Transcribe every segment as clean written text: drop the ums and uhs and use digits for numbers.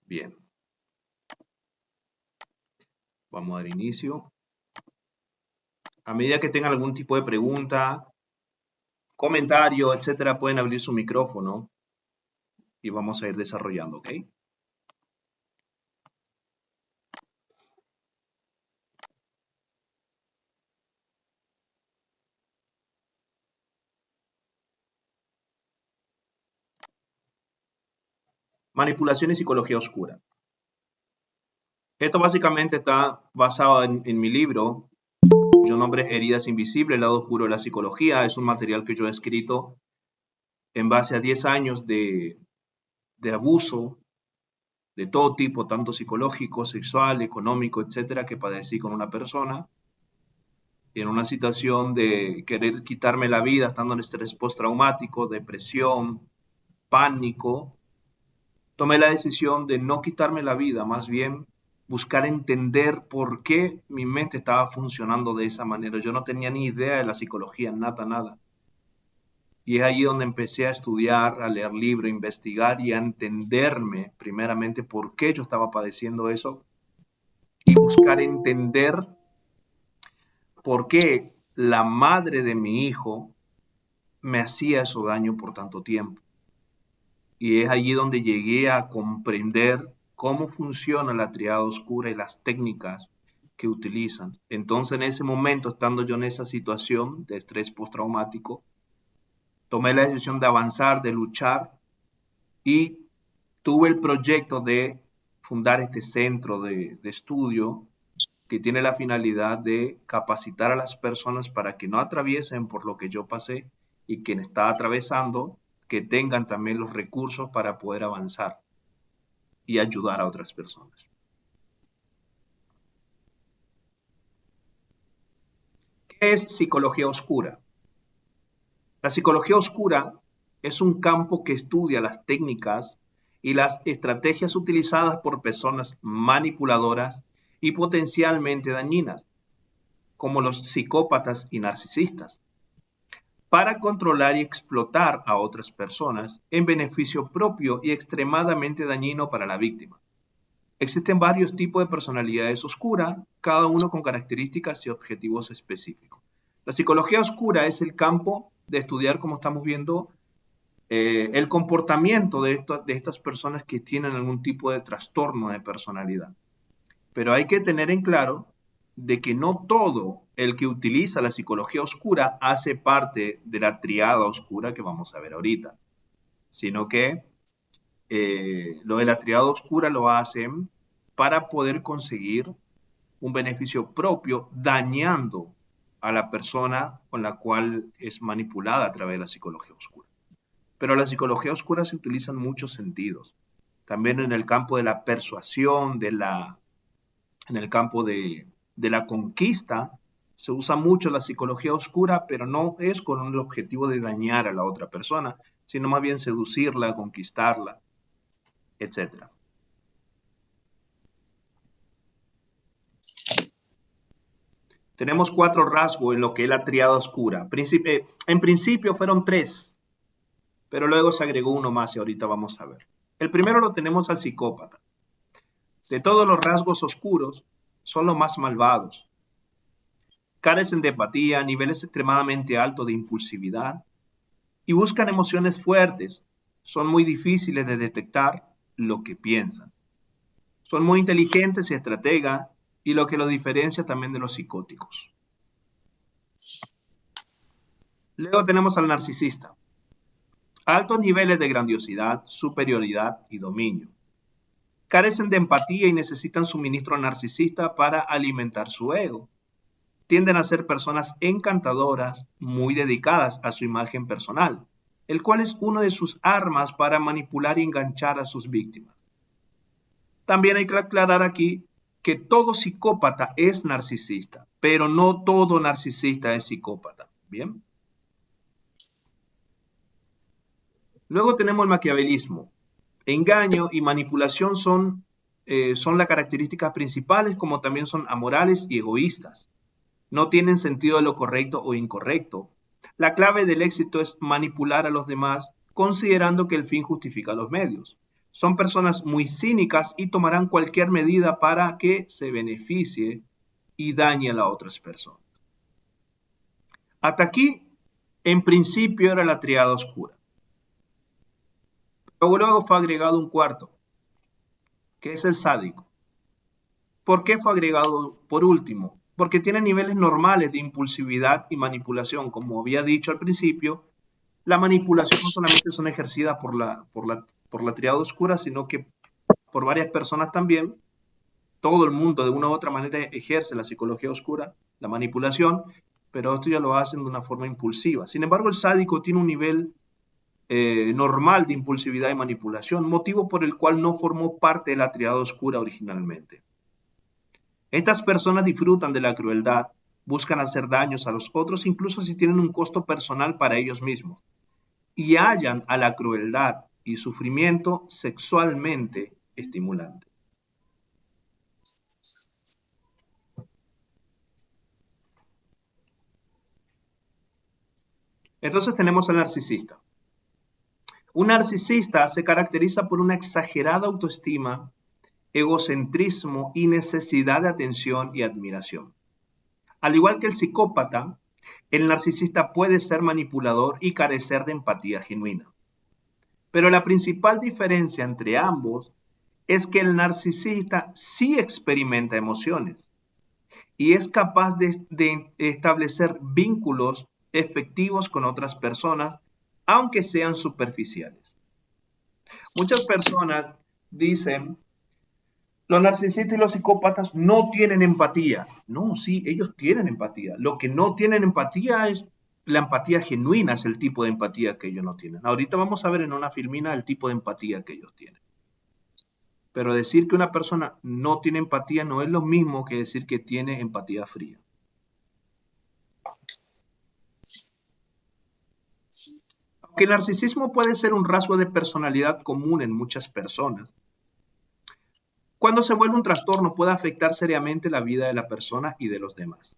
Bien. Vamos a dar inicio. A medida que tengan algún tipo de pregunta, comentario, etcétera, pueden abrir su micrófono y vamos a ir desarrollando, ¿ok? Manipulación y psicología oscura. Esto básicamente está basado en mi libro, cuyo nombre es Heridas Invisibles, el lado oscuro de la psicología. Es un material que yo he escrito en base a 10 años de abuso de todo tipo, tanto psicológico, sexual, económico, etcétera, que padecí con una persona en una situación de querer quitarme la vida, estando en estrés postraumático, depresión, pánico. Tomé la decisión de no quitarme la vida, más bien buscar entender por qué mi mente estaba funcionando de esa manera. Yo no tenía ni idea de la psicología, nada, nada. Y es allí donde empecé a estudiar, a leer libros, a investigar y a entenderme primeramente por qué yo estaba padeciendo eso y buscar entender por qué la madre de mi hijo me hacía eso daño por tanto tiempo. Y es allí donde llegué a comprender cómo funciona la triada oscura y las técnicas que utilizan. Entonces, en ese momento, estando yo en esa situación de estrés postraumático, tomé la decisión de avanzar, de luchar y tuve el proyecto de fundar este centro de estudio que tiene la finalidad de capacitar a las personas para que no atraviesen por lo que yo pasé y quien está atravesando, que tengan también los recursos para poder avanzar y ayudar a otras personas. ¿Qué es psicología oscura? La psicología oscura es un campo que estudia las técnicas y las estrategias utilizadas por personas manipuladoras y potencialmente dañinas, como los psicópatas y narcisistas, para controlar y explotar a otras personas en beneficio propio y extremadamente dañino para la víctima. Existen varios tipos de personalidades oscuras, cada uno con características y objetivos específicos. La psicología oscura es el campo de estudiar, como estamos viendo, el comportamiento de estas personas que tienen algún tipo de trastorno de personalidad. Pero hay que tener en claro de que no todo el que utiliza la psicología oscura hace parte de la triada oscura que vamos a ver ahorita, sino que lo de la triada oscura lo hacen para poder conseguir un beneficio propio dañando a la persona con la cual es manipulada a través de la psicología oscura. Pero la psicología oscura se utiliza en muchos sentidos. También en el campo de la persuasión, en el campo de la conquista, se usa mucho la psicología oscura, pero no es con el objetivo de dañar a la otra persona, sino más bien seducirla, conquistarla, etc. Tenemos 4 rasgos en lo que es la triada oscura. En principio fueron 3, pero luego se agregó uno más y ahorita vamos a ver. El primero lo tenemos al psicópata. De todos los rasgos oscuros, son los más malvados. Carecen de empatía, niveles extremadamente altos de impulsividad y buscan emociones fuertes. Son muy difíciles de detectar lo que piensan. Son muy inteligentes y estrategas y lo que los diferencia también de los psicóticos. Luego tenemos al narcisista. Altos niveles de grandiosidad, superioridad y dominio. Carecen de empatía y necesitan suministro narcisista para alimentar su ego. Tienden a ser personas encantadoras, muy dedicadas a su imagen personal, el cual es una de sus armas para manipular y enganchar a sus víctimas. También hay que aclarar aquí que todo psicópata es narcisista, pero no todo narcisista es psicópata. Bien. Luego tenemos el maquiavelismo. Engaño y manipulación son las características principales, como también son amorales y egoístas. No tienen sentido de lo correcto o incorrecto. La clave del éxito es manipular a los demás, considerando que el fin justifica los medios. Son personas muy cínicas y tomarán cualquier medida para que se beneficie y dañe a las otras personas. Hasta aquí, en principio, era la triada oscura. Luego fue agregado un cuarto, que es el sádico. ¿Por qué fue agregado por último? Porque tiene niveles normales de impulsividad y manipulación. Como había dicho al principio, la manipulación no solamente son ejercidas por la triada oscura, sino que por varias personas también. Todo el mundo de una u otra manera ejerce la psicología oscura, la manipulación, pero esto ya lo hacen de una forma impulsiva. Sin embargo, el sádico tiene un nivel normal de impulsividad y manipulación, motivo por el cual no formó parte de la triada oscura originalmente. Estas personas disfrutan de la crueldad, buscan hacer daños a los otros, incluso si tienen un costo personal para ellos mismos, y hallan a la crueldad y sufrimiento sexualmente estimulante. Entonces tenemos al narcisista. Un narcisista se caracteriza por una exagerada autoestima, egocentrismo y necesidad de atención y admiración. Al igual que el psicópata, el narcisista puede ser manipulador y carecer de empatía genuina. Pero la principal diferencia entre ambos es que el narcisista sí experimenta emociones y es capaz de establecer vínculos efectivos con otras personas, aunque sean superficiales. Muchas personas dicen, los narcisistas y los psicópatas no tienen empatía. No, sí, ellos tienen empatía. Lo que no tienen empatía es la empatía genuina, es el tipo de empatía que ellos no tienen. Ahorita vamos a ver en una filmina el tipo de empatía que ellos tienen. Pero decir que una persona no tiene empatía no es lo mismo que decir que tiene empatía fría. Aunque el narcisismo puede ser un rasgo de personalidad común en muchas personas, cuando se vuelve un trastorno puede afectar seriamente la vida de la persona y de los demás.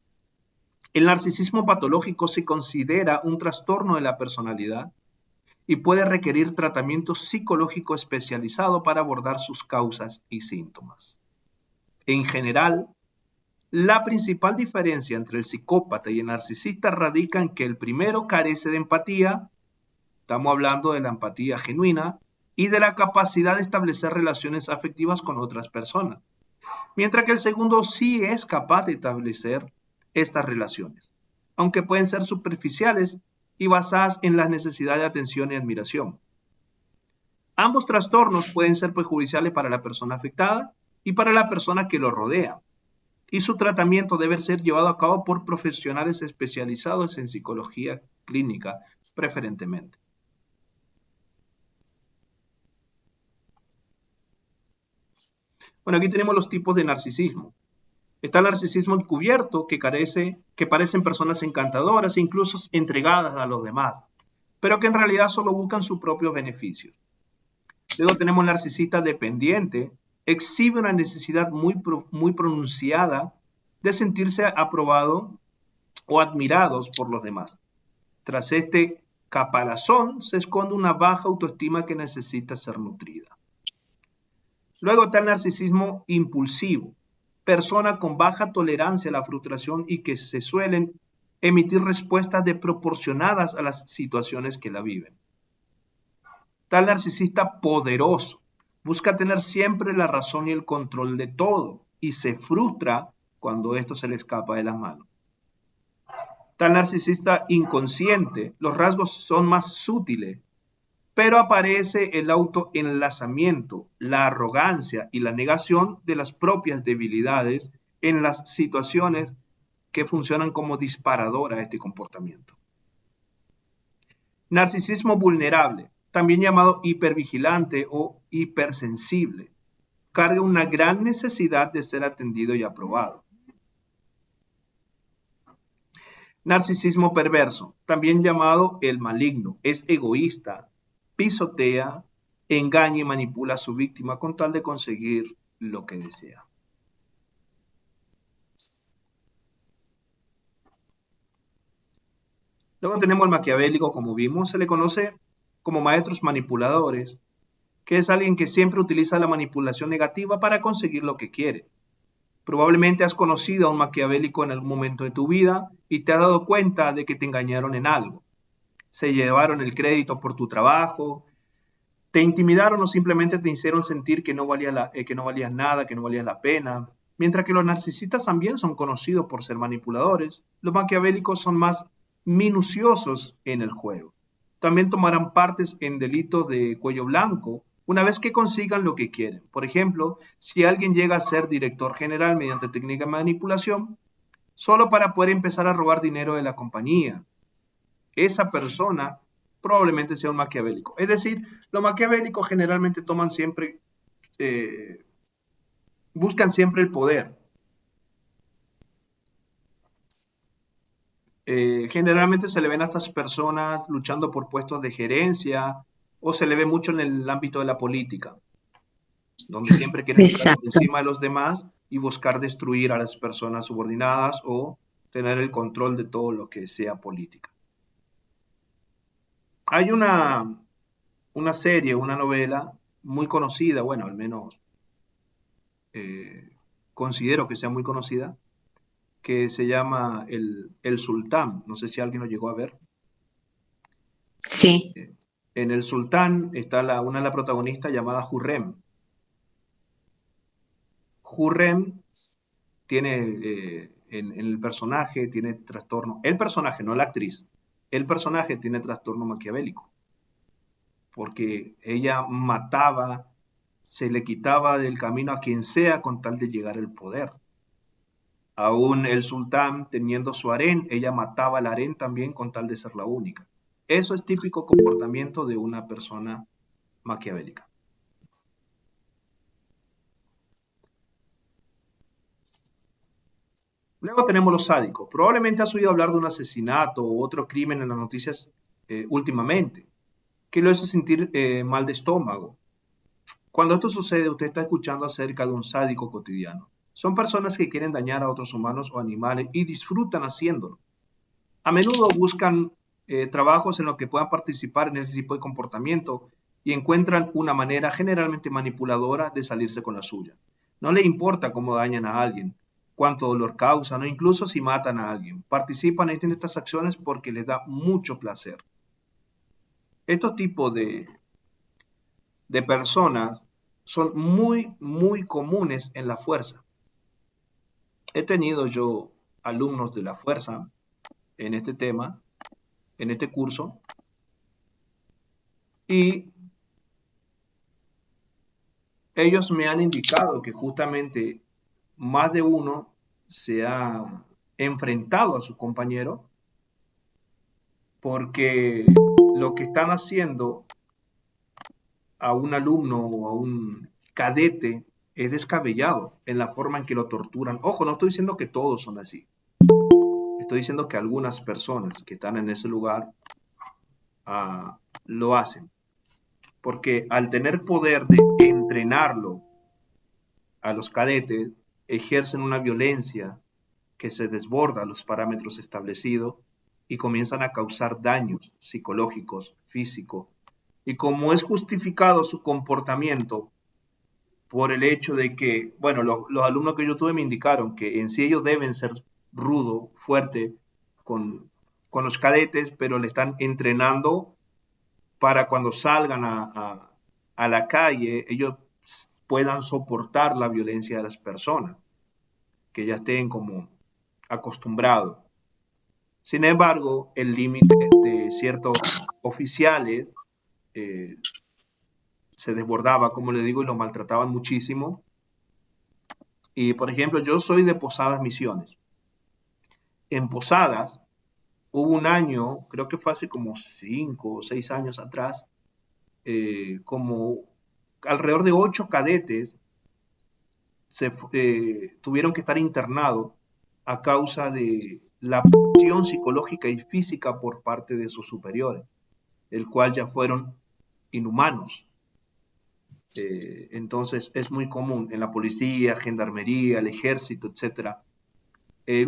El narcisismo patológico se considera un trastorno de la personalidad y puede requerir tratamiento psicológico especializado para abordar sus causas y síntomas. En general, la principal diferencia entre el psicópata y el narcisista radica en que el primero carece de empatía, estamos hablando de la empatía genuina, y de la capacidad de establecer relaciones afectivas con otras personas, mientras que el segundo sí es capaz de establecer estas relaciones, aunque pueden ser superficiales y basadas en la necesidad de atención y admiración. Ambos trastornos pueden ser perjudiciales para la persona afectada y para la persona que lo rodea, y su tratamiento debe ser llevado a cabo por profesionales especializados en psicología clínica, preferentemente. Bueno, aquí tenemos los tipos de narcisismo. Está el narcisismo encubierto, que parecen personas encantadoras e incluso entregadas a los demás, pero que en realidad solo buscan su propio beneficio. Luego tenemos el narcisista dependiente, exhibe una necesidad muy pronunciada de sentirse aprobado o admirados por los demás. Tras este caparazón se esconde una baja autoestima que necesita ser nutrida. Luego está el narcisismo impulsivo, persona con baja tolerancia a la frustración y que se suelen emitir respuestas desproporcionadas a las situaciones que la viven. Tal narcisista poderoso busca tener siempre la razón y el control de todo y se frustra cuando esto se le escapa de las manos. Tal narcisista inconsciente, los rasgos son más sutiles, pero aparece el autoenlazamiento, la arrogancia y la negación de las propias debilidades en las situaciones que funcionan como disparador a este comportamiento. Narcisismo vulnerable, también llamado hipervigilante o hipersensible, carga una gran necesidad de ser atendido y aprobado. Narcisismo perverso, también llamado el maligno, es egoísta, pisotea, engaña y manipula a su víctima con tal de conseguir lo que desea. Luego tenemos el maquiavélico, como vimos, se le conoce como maestros manipuladores, que es alguien que siempre utiliza la manipulación negativa para conseguir lo que quiere. Probablemente has conocido a un maquiavélico en algún momento de tu vida y te has dado cuenta de que te engañaron en algo. Se llevaron el crédito por tu trabajo, te intimidaron o simplemente te hicieron sentir que no valías nada, que no valías la pena. Mientras que los narcisistas también son conocidos por ser manipuladores, los maquiavélicos son más minuciosos en el juego. También tomarán partes en delitos de cuello blanco una vez que consigan lo que quieren. Por ejemplo, si alguien llega a ser director general mediante técnica de manipulación, solo para poder empezar a robar dinero de la compañía, esa persona probablemente sea un maquiavélico. Es decir, los maquiavélicos generalmente buscan siempre el poder. Generalmente se le ven a estas personas luchando por puestos de gerencia o se le ve mucho en el ámbito de la política, donde siempre quieren estar por Exacto. encima de los demás y buscar destruir a las personas subordinadas o tener el control de todo lo que sea política. Hay una serie, una novela muy conocida, bueno, al menos considero que sea muy conocida, que se llama El Sultán. No sé si alguien lo llegó a ver. Sí, Eh, En El Sultán está una de las protagonistas llamada Hurrem. Hurrem tiene en el personaje, tiene trastorno. El personaje, no la actriz. El personaje tiene trastorno maquiavélico. Porque ella mataba, se le quitaba del camino a quien sea con tal de llegar al poder. Aún el sultán, teniendo su harén, ella mataba al harén también con tal de ser la única. Eso es típico comportamiento de una persona maquiavélica. Luego tenemos los sádicos. Probablemente has oído hablar de un asesinato u otro crimen en las noticias últimamente, que lo hace sentir mal de estómago. Cuando esto sucede, usted está escuchando acerca de un sádico cotidiano. Son personas que quieren dañar a otros humanos o animales y disfrutan haciéndolo. A menudo buscan trabajos en los que puedan participar en ese tipo de comportamiento y encuentran una manera generalmente manipuladora de salirse con la suya. No le importa cómo dañan a alguien, cuánto dolor causan o incluso si matan a alguien. Participan en estas acciones porque les da mucho placer. Estos tipos de personas son muy, muy comunes en la fuerza. He tenido yo alumnos de la fuerza en este tema, en este curso, y ellos me han indicado que justamente más de uno se ha enfrentado a su compañero porque lo que están haciendo a un alumno o a un cadete es descabellado en la forma en que lo torturan. Ojo, no estoy diciendo que todos son así. Estoy diciendo que algunas personas que están en ese lugar lo hacen. Porque al tener poder de entrenarlo a los cadetes, ejercen una violencia que se desborda los parámetros establecidos y comienzan a causar daños psicológicos, físicos. Y como es justificado su comportamiento por el hecho de que, bueno, los alumnos que yo tuve me indicaron que en sí ellos deben ser rudo, fuerte con los cadetes, pero le están entrenando para cuando salgan a la calle, ellos puedan soportar la violencia de las personas, que ya estén como acostumbrados. Sin embargo, el límite de ciertos oficiales eh, se desbordaba, como le digo, y lo maltrataban muchísimo. Y, por ejemplo, yo soy de Posadas Misiones. En Posadas hubo un año, creo que fue hace como 5 o 6 años atrás, como alrededor de 8 cadetes tuvieron que estar internados a causa de la presión psicológica y física por parte de sus superiores, el cual ya fueron inhumanos. Entonces es muy común en la policía, gendarmería, el ejército, etcétera.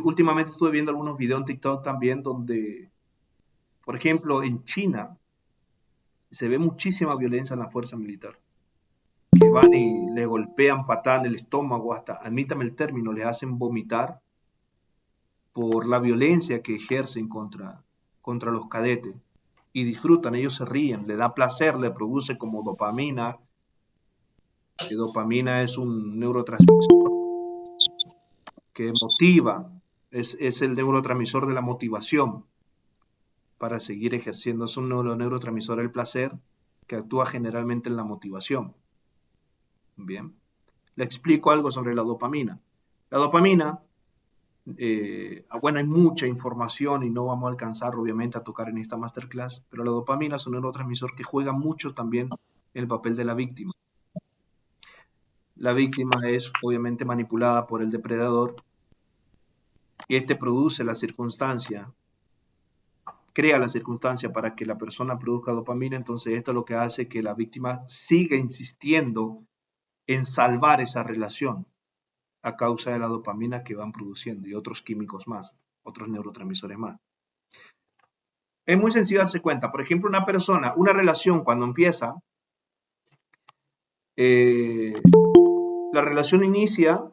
Últimamente estuve viendo algunos videos en TikTok también donde, por ejemplo, en China se ve muchísima violencia en la fuerza militar, que van y le golpean patada en el estómago, hasta, admítame el término, le hacen vomitar por la violencia que ejercen contra los cadetes. Y disfrutan, ellos se ríen, le da placer, le produce como dopamina, que dopamina es un neurotransmisor que motiva, es el neurotransmisor de la motivación para seguir ejerciendo. Es un neurotransmisor del placer que actúa generalmente en la motivación. Bien, le explico algo sobre la dopamina. La dopamina, bueno, hay mucha información y no vamos a alcanzar obviamente a tocar en esta masterclass, pero la dopamina es un neurotransmisor que juega mucho también el papel de la víctima. La víctima es obviamente manipulada por el depredador y este produce la circunstancia, crea la circunstancia para que la persona produzca dopamina. Entonces esto es lo que hace que la víctima siga insistiendo en salvar esa relación a causa de la dopamina que van produciendo y otros químicos más, otros neurotransmisores más. Es muy sencillo darse cuenta. Por ejemplo, una persona, una relación cuando empieza, la relación inicia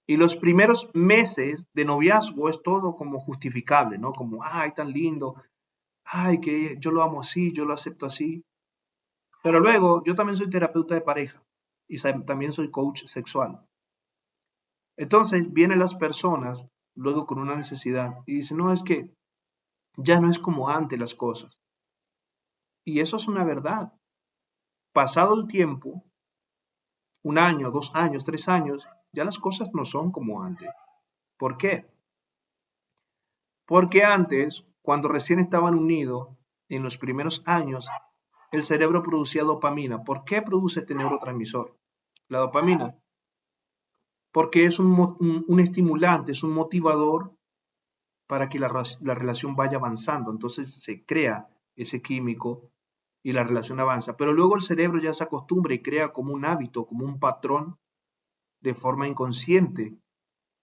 y los primeros meses de noviazgo es todo como justificable, ¿no? Como, ay, tan lindo, ay, que yo lo amo así, yo lo acepto así. Pero luego, yo también soy terapeuta de pareja y también soy coach sexual. Entonces, vienen las personas luego con una necesidad y dicen, no, es que ya no es como antes las cosas. Y eso es una verdad. Pasado el tiempo, un año, 2 años, 3 años, ya las cosas no son como antes. ¿Por qué? Porque antes, cuando recién estaban unidos, en los primeros años, el cerebro producía dopamina. ¿Por qué produce este neurotransmisor? La dopamina. Porque es un estimulante, es un motivador para que la relación vaya avanzando. Entonces se crea ese químico y la relación avanza. Pero luego el cerebro ya se acostumbra y crea como un hábito, como un patrón de forma inconsciente.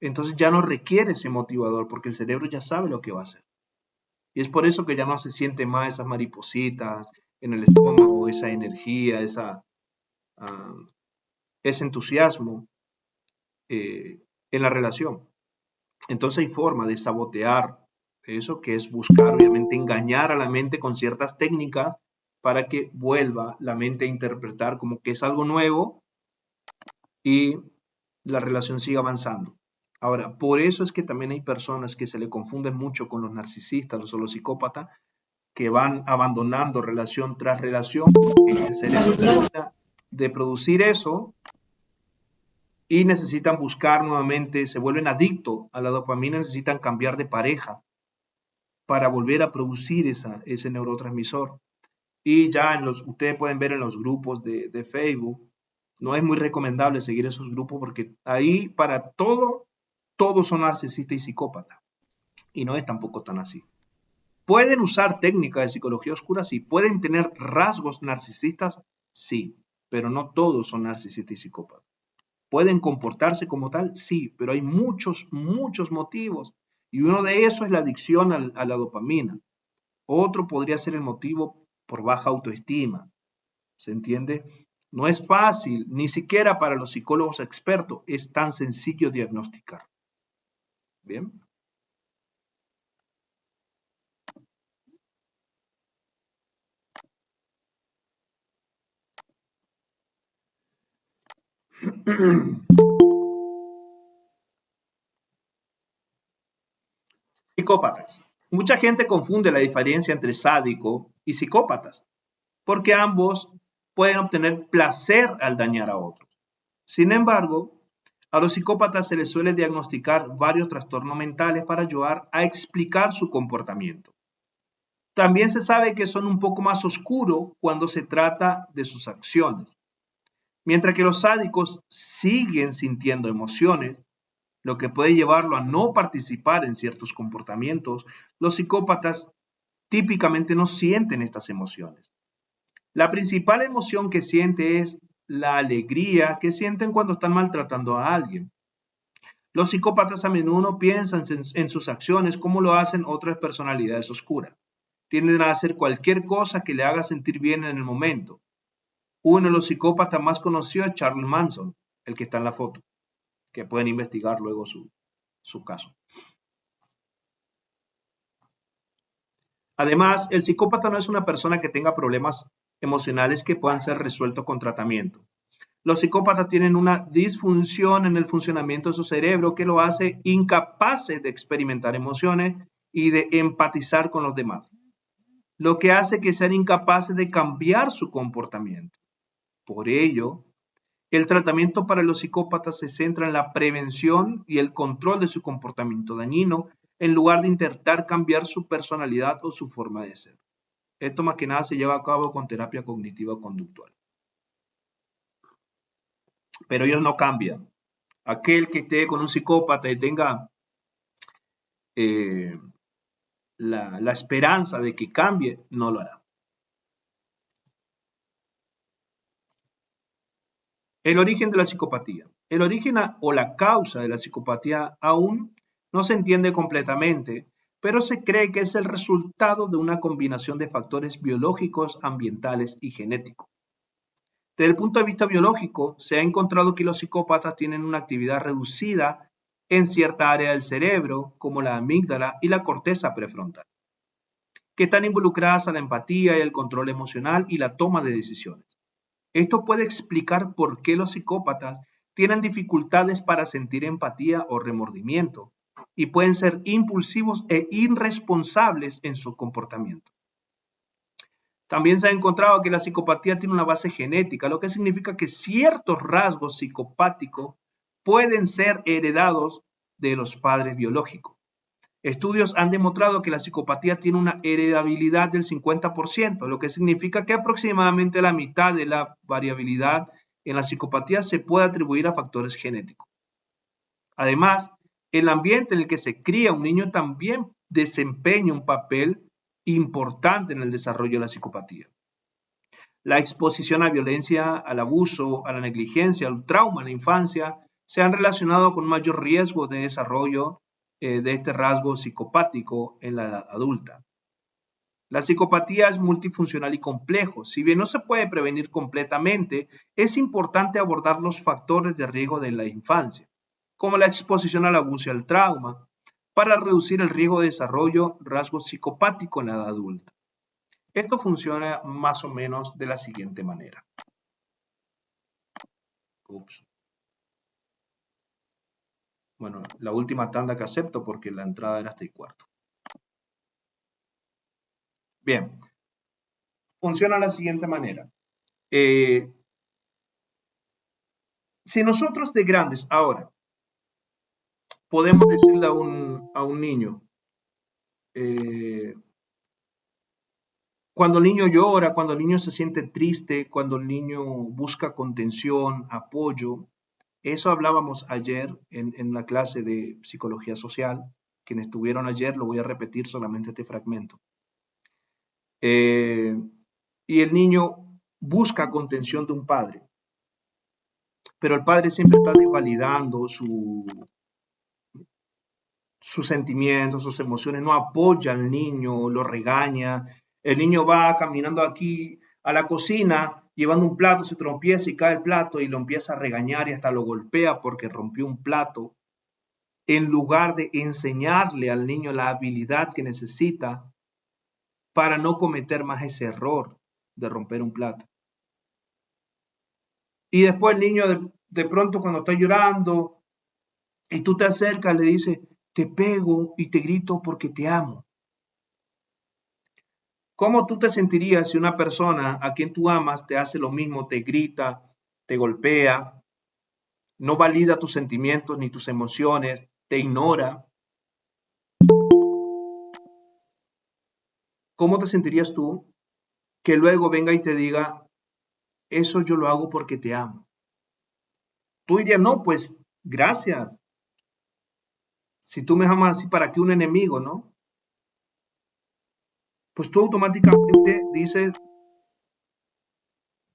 Entonces ya no requiere ese motivador porque el cerebro ya sabe lo que va a hacer. Y es por eso que ya no se siente más esas maripositas en el estómago, esa energía, ese entusiasmo en la relación. Entonces hay forma de sabotear eso, que es buscar, obviamente, engañar a la mente con ciertas técnicas para que vuelva la mente a interpretar como que es algo nuevo y la relación siga avanzando. Ahora, por eso es que también hay personas que se le confunden mucho con los narcisistas o los psicópatas, que van abandonando relación tras relación, porque el cerebro termina de producir eso y necesitan buscar nuevamente, se vuelven adictos a la dopamina, necesitan cambiar de pareja para volver a producir ese neurotransmisor. Y ya ustedes pueden ver en los grupos de Facebook, no es muy recomendable seguir esos grupos porque ahí para todo, todos son narcisistas y psicópatas. Y no es tampoco tan así. ¿Pueden usar técnicas de psicología oscura? Sí. ¿Pueden tener rasgos narcisistas? Sí. Pero no todos son narcisistas y psicópatas. ¿Pueden comportarse como tal? Sí. Pero hay muchos, muchos motivos. Y uno de esos es la adicción a la dopamina. Otro podría ser el motivo por baja autoestima. ¿Se entiende? No es fácil, ni siquiera para los psicólogos expertos, es tan sencillo diagnosticar. Bien. Psicópatas. Mucha gente confunde la diferencia entre sádico y psicópatas, porque ambos pueden obtener placer al dañar a otros. Sin embargo, a los psicópatas se les suele diagnosticar varios trastornos mentales para ayudar a explicar su comportamiento. También se sabe que son un poco más oscuros cuando se trata de sus acciones. Mientras que los sádicos siguen sintiendo emociones, lo que puede llevarlo a no participar en ciertos comportamientos, los psicópatas típicamente no sienten estas emociones. La principal emoción que siente es la alegría que sienten cuando están maltratando a alguien. Los psicópatas a menudo piensan en sus acciones como lo hacen otras personalidades oscuras. Tienden a hacer cualquier cosa que le haga sentir bien en el momento. Uno de los psicópatas más conocidos es Charles Manson, el que está en la foto, que pueden investigar luego su caso. Además, el psicópata no es una persona que tenga problemas emocionales que puedan ser resueltos con tratamiento. Los psicópatas tienen una disfunción en el funcionamiento de su cerebro que lo hace incapaces de experimentar emociones y de empatizar con los demás, lo que hace que sean incapaces de cambiar su comportamiento. Por ello, el tratamiento para los psicópatas se centra en la prevención y el control de su comportamiento dañino en lugar de intentar cambiar su personalidad o su forma de ser. Esto más que nada se lleva a cabo con terapia cognitiva conductual. Pero ellos no cambian. Aquel que esté con un psicópata y tenga eh, la esperanza de que cambie, no lo hará. El origen de la psicopatía. El origen o la causa de la psicopatía aún no se entiende completamente, pero se cree que es el resultado de una combinación de factores biológicos, ambientales y genéticos. Desde el punto de vista biológico, se ha encontrado que los psicópatas tienen una actividad reducida en cierta área del cerebro, como la amígdala y la corteza prefrontal, que están involucradas a la empatía y el control emocional y la toma de decisiones. Esto puede explicar por qué los psicópatas tienen dificultades para sentir empatía o remordimiento y pueden ser impulsivos e irresponsables en su comportamiento. También se ha encontrado que la psicopatía tiene una base genética, lo que significa que ciertos rasgos psicopáticos pueden ser heredados de los padres biológicos. Estudios han demostrado que la psicopatía tiene una heredabilidad del 50%, lo que significa que aproximadamente la mitad de la variabilidad en la psicopatía se puede atribuir a factores genéticos. Además, el ambiente en el que se cría un niño también desempeña un papel importante en el desarrollo de la psicopatía. La exposición a violencia, al abuso, a la negligencia, al trauma en la infancia se han relacionado con mayor riesgo de desarrollo de este rasgo psicopático en la edad adulta. La psicopatía es multifuncional y complejo. Si bien no se puede prevenir completamente, es importante abordar los factores de riesgo de la infancia, como la exposición al abuso y al trauma, para reducir el riesgo de desarrollo rasgo psicopático en la edad adulta. Esto funciona más o menos de la siguiente manera. Ups. Bueno, la última tanda que acepto porque la entrada era hasta el cuarto. Bien, funciona de la siguiente manera. Si nosotros de grandes ahora podemos decirle a un niño, cuando el niño llora, cuando el niño se siente triste, cuando el niño busca contención, apoyo, eso hablábamos ayer en la clase de psicología social. Quienes estuvieron ayer, lo voy a repetir solamente este fragmento. Y el niño busca contención de un padre, pero el padre siempre está desvalidando sus sentimientos, sus emociones, no apoya al niño, lo regaña. El niño va caminando aquí a la cocina, llevando un plato, se tropieza y cae el plato y lo empieza a regañar y hasta lo golpea porque rompió un plato, en lugar de enseñarle al niño la habilidad que necesita para no cometer más ese error de romper un plato. Y después el niño de pronto cuando está llorando y tú te acercas, le dices, te pego y te grito porque te amo. ¿Cómo tú te sentirías si una persona a quien tú amas te hace lo mismo, te grita, te golpea, no valida tus sentimientos ni tus emociones, te ignora? ¿Cómo te sentirías tú que luego venga y te diga, eso yo lo hago porque te amo? Tú dirías, no, pues gracias. Si tú me amas así, ¿para qué un enemigo, no? pues tú automáticamente dices,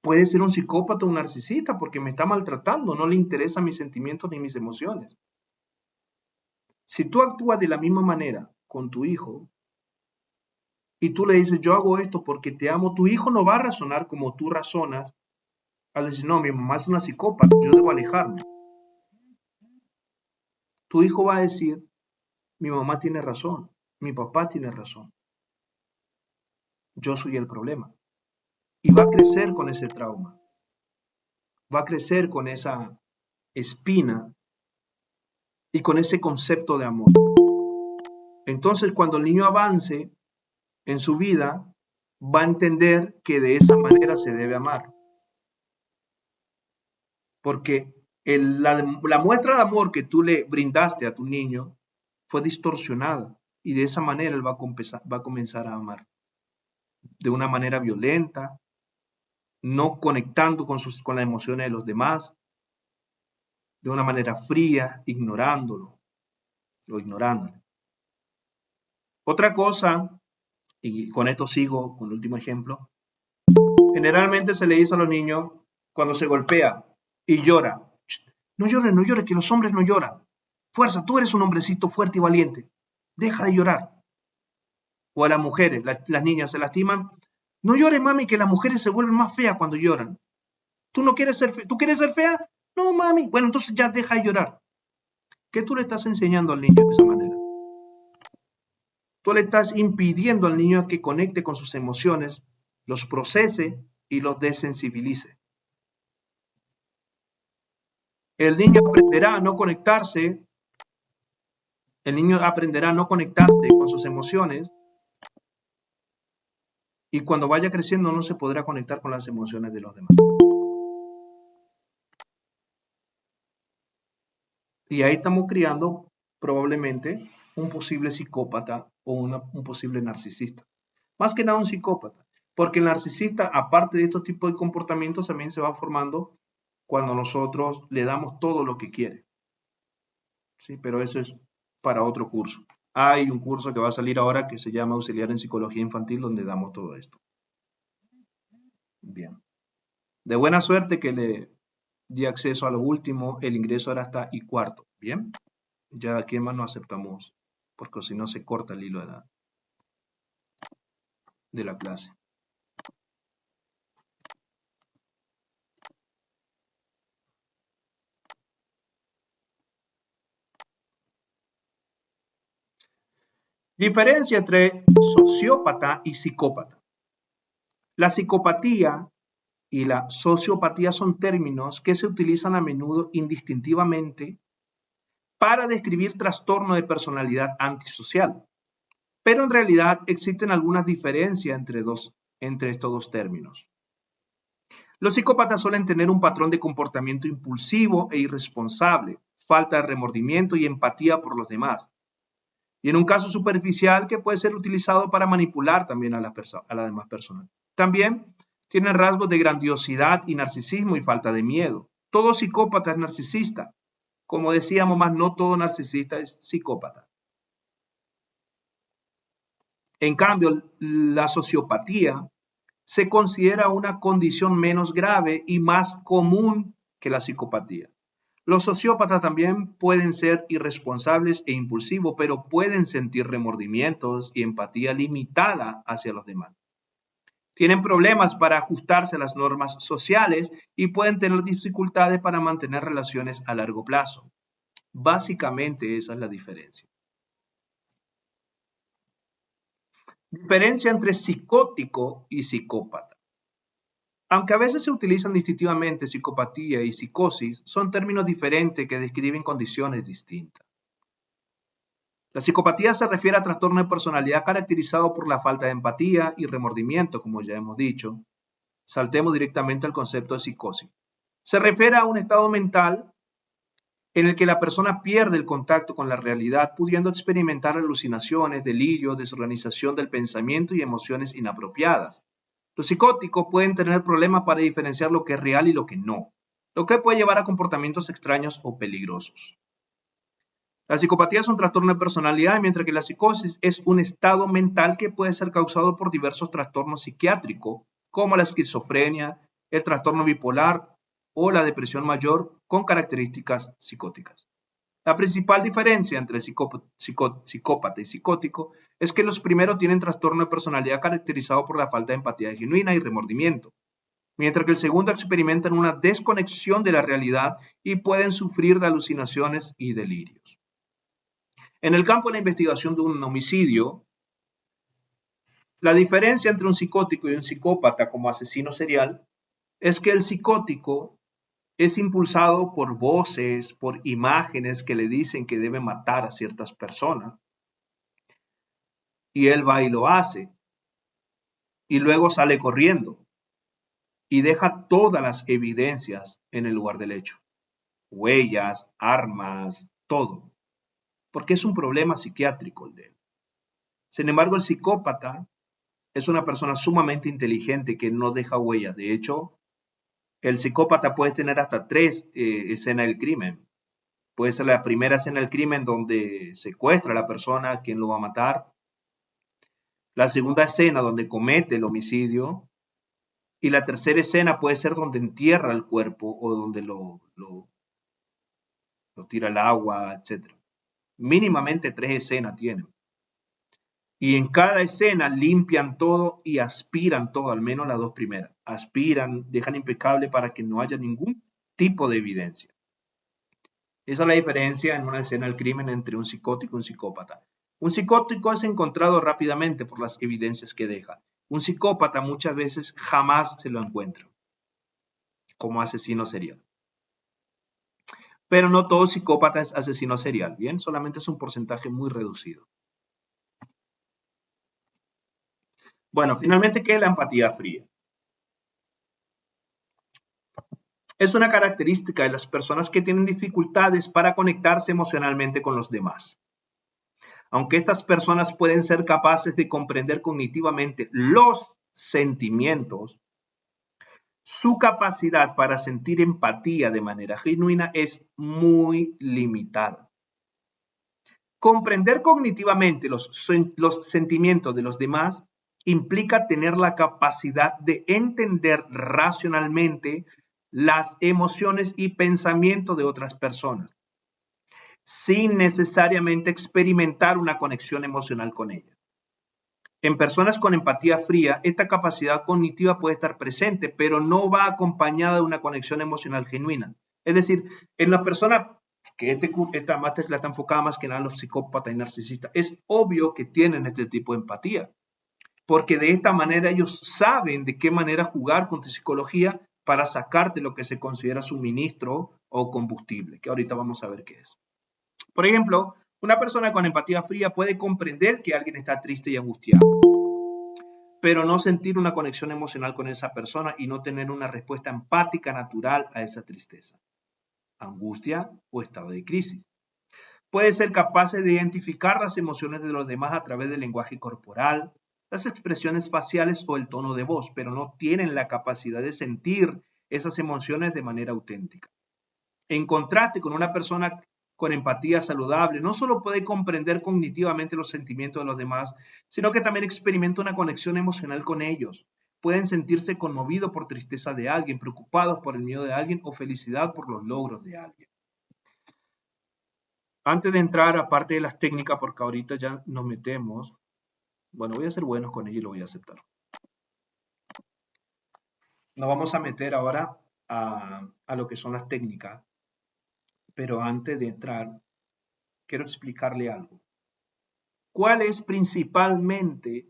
puede ser un psicópata o un narcisista porque me está maltratando, no le interesan mis sentimientos ni mis emociones. Si tú actúas de la misma manera con tu hijo y tú le dices, yo hago esto porque te amo, tu hijo no va a razonar como tú razonas al decir, no, mi mamá es una psicópata, yo debo alejarme. Tu hijo va a decir, mi mamá tiene razón, mi papá tiene razón, yo soy el problema. Y va a crecer con ese trauma, va a crecer con esa espina y con ese concepto de amor. Entonces, cuando el niño avance en su vida, va a entender que de esa manera se debe amar. Porque la muestra de amor que tú le brindaste a tu niño fue distorsionada y de esa manera él va a comenzar a amar. De una manera violenta, no conectando con las emociones de los demás, de una manera fría, ignorándolo o ignorándolo. Otra cosa, y con esto sigo con el último ejemplo, generalmente se le dice a los niños cuando se golpea y llora, no llores, no llores, que los hombres no lloran. Fuerza, tú eres un hombrecito fuerte y valiente. Deja de llorar. O a las mujeres, las niñas se lastiman. No llores, mami, que las mujeres se vuelven más feas cuando lloran. ¿Tú no quieres ser fea? ¿Tú quieres ser fea? No, mami. Bueno, entonces ya deja de llorar. ¿Qué tú le estás enseñando al niño de esa manera? Tú le estás impidiendo al niño que conecte con sus emociones, los procese y los desensibilice. El niño aprenderá a no conectarse, el niño aprenderá a no conectarse con sus emociones y cuando vaya creciendo no se podrá conectar con las emociones de los demás. Y ahí estamos criando probablemente un posible psicópata o un posible narcisista. Más que nada un psicópata, porque el narcisista, aparte de estos tipos de comportamientos, también se va formando cuando nosotros le damos todo lo que quiere. ¿Sí? Pero eso es para otro curso. Hay un curso que va a salir ahora que se llama Auxiliar en Psicología Infantil, donde damos todo esto. Bien. De buena suerte que le di acceso a lo último, el ingreso era hasta y cuarto. Bien. Ya aquí más no aceptamos, porque si no se corta el hilo de la clase. Diferencia entre sociópata y psicópata. La psicopatía y la sociopatía son términos que se utilizan a menudo indistintivamente para describir trastorno de personalidad antisocial, pero en realidad existen algunas diferencias entre estos dos términos. Los psicópatas suelen tener un patrón de comportamiento impulsivo e irresponsable, falta de remordimiento y empatía por los demás, y en un caso superficial que puede ser utilizado para manipular también a las demás personas. También tienen rasgos de grandiosidad y narcisismo y falta de miedo. Todo psicópata es narcisista. Como decíamos, más no todo narcisista es psicópata. En cambio, la sociopatía se considera una condición menos grave y más común que la psicopatía. Los sociópatas también pueden ser irresponsables e impulsivos, pero pueden sentir remordimientos y empatía limitada hacia los demás. Tienen problemas para ajustarse a las normas sociales y pueden tener dificultades para mantener relaciones a largo plazo. Básicamente esa es la diferencia. Diferencia entre psicótico y psicópata. Aunque a veces se utilizan distintivamente psicopatía y psicosis, son términos diferentes que describen condiciones distintas. La psicopatía se refiere a trastorno de personalidad caracterizado por la falta de empatía y remordimiento, como ya hemos dicho. Saltemos directamente al concepto de psicosis. Se refiere a un estado mental en el que la persona pierde el contacto con la realidad, pudiendo experimentar alucinaciones, delirios, desorganización del pensamiento y emociones inapropiadas. Los psicóticos pueden tener problemas para diferenciar lo que es real y lo que no, lo que puede llevar a comportamientos extraños o peligrosos. La psicopatía es un trastorno de personalidad, mientras que la psicosis es un estado mental que puede ser causado por diversos trastornos psiquiátricos, como la esquizofrenia, el trastorno bipolar o la depresión mayor con características psicóticas. La principal diferencia entre psicópata y psicótico es que los primeros tienen trastorno de personalidad caracterizado por la falta de empatía genuina y remordimiento, mientras que el segundo experimentan una desconexión de la realidad y pueden sufrir de alucinaciones y delirios. En el campo de la investigación de un homicidio, la diferencia entre un psicótico y un psicópata como asesino serial es que el psicótico es impulsado por voces, por imágenes que le dicen que debe matar a ciertas personas, y él va y lo hace, y luego sale corriendo y deja todas las evidencias en el lugar del hecho, huellas, armas, todo, porque es un problema psiquiátrico el de él. Sin embargo, el psicópata es una persona sumamente inteligente que no deja huellas. De hecho, el psicópata puede tener hasta tres escenas del crimen. Puede ser la primera escena del crimen donde secuestra a la persona a quien lo va a matar, la segunda escena donde comete el homicidio, y la tercera escena puede ser donde entierra el cuerpo o donde lo tira al agua, etc. Mínimamente tres escenas tienen. Y en cada escena limpian todo y aspiran todo, al menos las dos primeras. Aspiran, dejan impecable para que no haya ningún tipo de evidencia. Esa es la diferencia en una escena del crimen entre un psicótico y un psicópata. Un psicótico es encontrado rápidamente por las evidencias que deja. Un psicópata muchas veces jamás se lo encuentra como asesino serial. Pero no todo psicópata es asesino serial, ¿bien? Solamente es un porcentaje muy reducido. Bueno, finalmente, ¿qué es la empatía fría? Es una característica de las personas que tienen dificultades para conectarse emocionalmente con los demás. Aunque estas personas pueden ser capaces de comprender cognitivamente los sentimientos, su capacidad para sentir empatía de manera genuina es muy limitada. Comprender cognitivamente los sentimientos de los demás implica tener la capacidad de entender racionalmente las emociones y pensamientos de otras personas, sin necesariamente experimentar una conexión emocional con ellas. En personas con empatía fría, esta capacidad cognitiva puede estar presente, pero no va acompañada de una conexión emocional genuina. Es decir, en la persona que esta masterclass está enfocada más que nada en los psicópatas y narcisistas, es obvio que tienen este tipo de empatía, porque de esta manera ellos saben de qué manera jugar con tu psicología para sacarte lo que se considera suministro o combustible, que ahorita vamos a ver qué es. Por ejemplo, una persona con empatía fría puede comprender que alguien está triste y angustiado, pero no sentir una conexión emocional con esa persona y no tener una respuesta empática natural a esa tristeza, angustia o estado de crisis. Puede ser capaz de identificar las emociones de los demás a través del lenguaje corporal, las expresiones faciales o el tono de voz, pero no tienen la capacidad de sentir esas emociones de manera auténtica. En contraste con una persona con empatía saludable, no solo puede comprender cognitivamente los sentimientos de los demás, sino que también experimenta una conexión emocional con ellos. Pueden sentirse conmovidos por tristeza de alguien, preocupados por el miedo de alguien o felicidad por los logros de alguien. Antes de entrar a parte de las técnicas, porque ahorita ya nos metemos, bueno, voy a ser buenos con ello y lo voy a aceptar. Nos vamos a meter ahora a lo que son las técnicas, pero antes de entrar, quiero explicarle algo. ¿Cuál es principalmente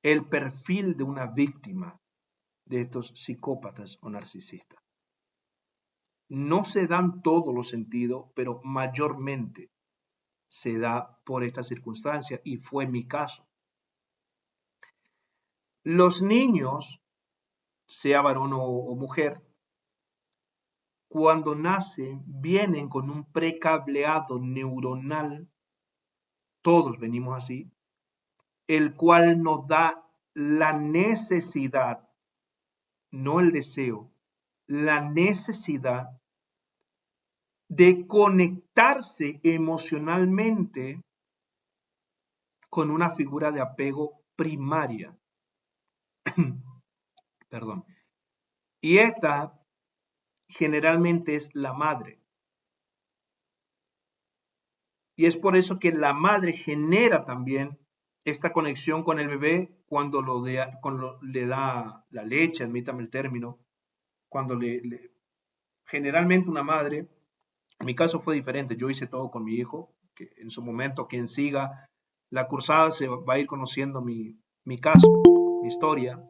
el perfil de una víctima de estos psicópatas o narcisistas? No se dan todos los sentidos, pero mayormente se da por esta circunstancia y fue mi caso. Los niños, sea varón o mujer, cuando nacen vienen con un precableado neuronal, todos venimos así, el cual nos da la necesidad, no el deseo, la necesidad de conectarse emocionalmente con una figura de apego primaria. Perdón. Y esta generalmente es la madre. Y es por eso que la madre genera también esta conexión con el bebé cuando le da la leche, admítame el término, cuando generalmente una madre, en mi caso fue diferente, yo hice todo con mi hijo, que en su momento quien siga la cursada se va a ir conociendo mi caso, mi historia,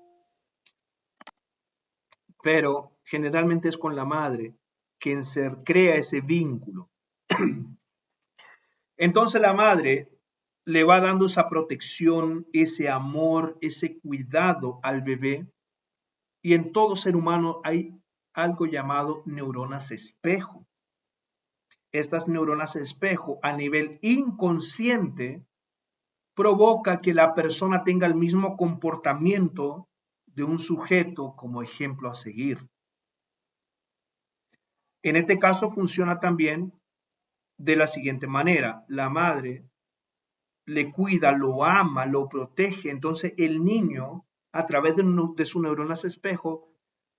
pero generalmente es con la madre quien se crea ese vínculo. Entonces la madre le va dando esa protección, ese amor, ese cuidado al bebé. Y en todo ser humano hay algo llamado neuronas espejo. Estas neuronas espejo a nivel inconsciente provoca que la persona tenga el mismo comportamiento de un sujeto como ejemplo a seguir. En este caso funciona también de la siguiente manera. La madre le cuida, lo ama, lo protege. Entonces el niño, a través de sus neuronas espejo,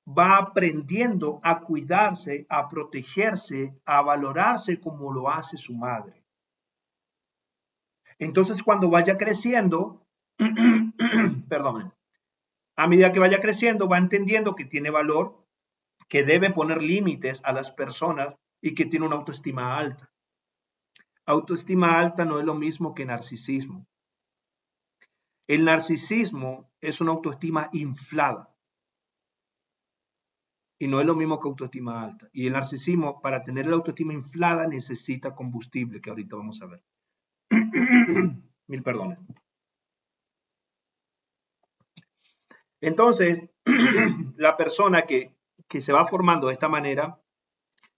va aprendiendo a cuidarse, a protegerse, a valorarse como lo hace su madre. Entonces cuando vaya creciendo, perdón, a medida que vaya creciendo, va entendiendo que tiene valor, que debe poner límites a las personas y que tiene una autoestima alta. Autoestima alta no es lo mismo que narcisismo. El narcisismo es una autoestima inflada y no es lo mismo que autoestima alta. Y el narcisismo, para tener la autoestima inflada, necesita combustible, que ahorita vamos a ver. Mil perdones. Entonces, la persona que se va formando de esta manera,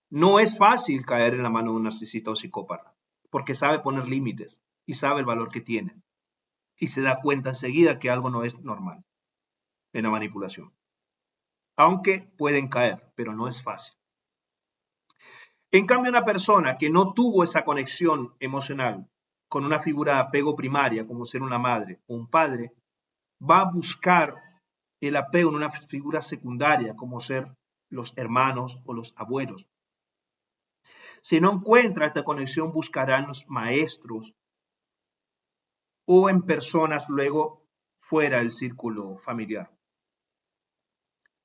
no es fácil caer en la mano de un narcisista o psicópata, porque sabe poner límites y sabe el valor que tiene. Y se da cuenta enseguida que algo no es normal en la manipulación. Aunque pueden caer, pero no es fácil. En cambio, una persona que no tuvo esa conexión emocional con una figura de apego primaria, como ser una madre o un padre, va a buscar el apego en una figura secundaria, como ser los hermanos o los abuelos. Si no encuentra esta conexión, buscará en los maestros o en personas luego fuera del círculo familiar.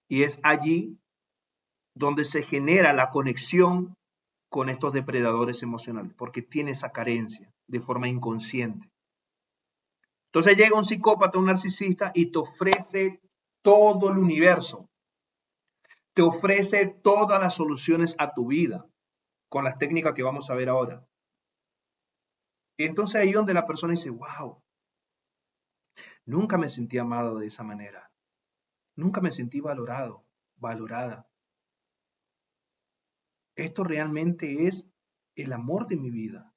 Y es allí donde se genera la conexión con estos depredadores emocionales, porque tiene esa carencia de forma inconsciente. Entonces llega un psicópata, un narcisista, y te ofrece todo el universo, te ofrece todas las soluciones a tu vida, con las técnicas que vamos a ver ahora. Y entonces ahí donde la persona dice, wow, nunca me sentí amado de esa manera, nunca me sentí valorado, valorada. Esto realmente es el amor de mi vida.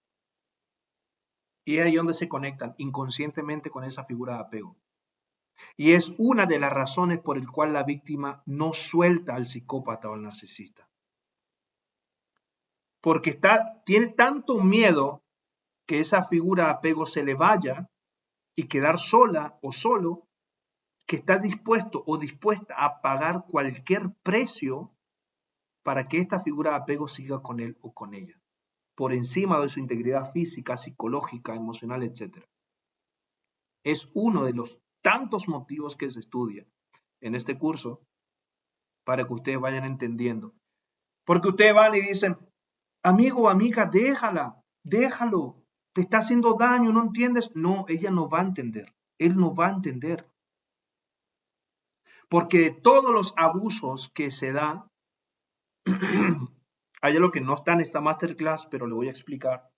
Y es ahí donde se conectan inconscientemente con esa figura de apego. Y es una de las razones por el cual la víctima no suelta al psicópata o al narcisista. Porque tiene tanto miedo que esa figura de apego se le vaya y quedar sola o solo, que está dispuesto o dispuesta a pagar cualquier precio para que esta figura de apego siga con él o con ella, por encima de su integridad física, psicológica, emocional, etc. Es uno de los tantos motivos que se estudia en este curso para que ustedes vayan entendiendo. Porque ustedes van y dicen, amigo o amiga, déjala, déjalo, te está haciendo daño, ¿no entiendes? No, ella no va a entender, él no va a entender. Porque todos los abusos que se da, hay algo que no está en esta masterclass, pero le voy a explicar.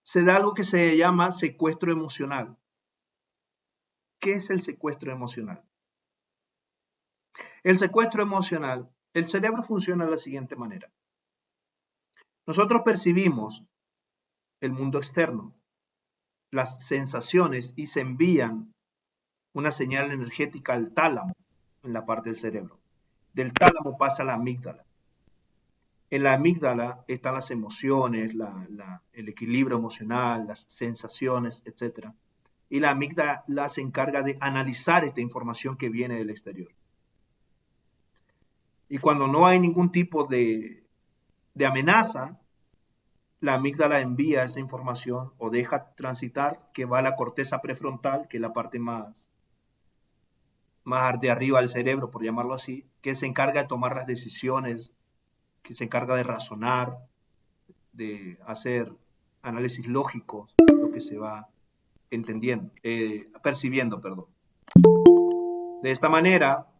Se da algo que se llama secuestro emocional. ¿Qué es el secuestro emocional? El secuestro emocional, el cerebro funciona de la siguiente manera. Nosotros percibimos el mundo externo, las sensaciones y se envían una señal energética al tálamo en la parte del cerebro. Del tálamo pasa a la amígdala. En la amígdala están las emociones, el equilibrio emocional, las sensaciones, etc. Y la amígdala se encarga de analizar esta información que viene del exterior. Y cuando no hay ningún tipo de amenaza, la amígdala envía esa información o deja transitar que va a la corteza prefrontal, que es la parte más de arriba del cerebro, por llamarlo así, que se encarga de tomar las decisiones, que se encarga de razonar, de hacer análisis lógicos, lo que se va entendiendo, percibiendo, perdón. De esta manera,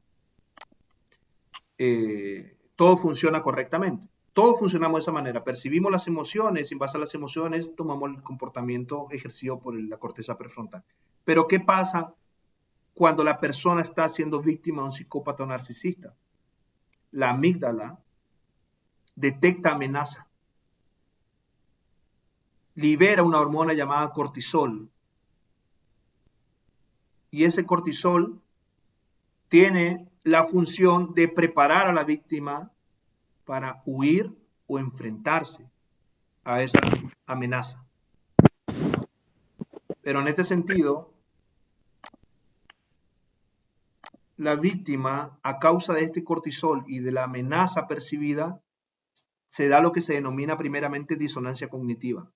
todo funciona correctamente. Todos funcionamos de esa manera. Percibimos las emociones, y en base a las emociones tomamos el comportamiento ejercido por la corteza prefrontal. Pero ¿qué pasa cuando la persona está siendo víctima de un psicópata o narcisista? La amígdala detecta amenaza, libera una hormona llamada cortisol, y ese cortisol tiene la función de preparar a la víctima para huir o enfrentarse a esa amenaza. Pero en este sentido, la víctima, a causa de este cortisol y de la amenaza percibida, se da lo que se denomina primeramente disonancia cognitiva.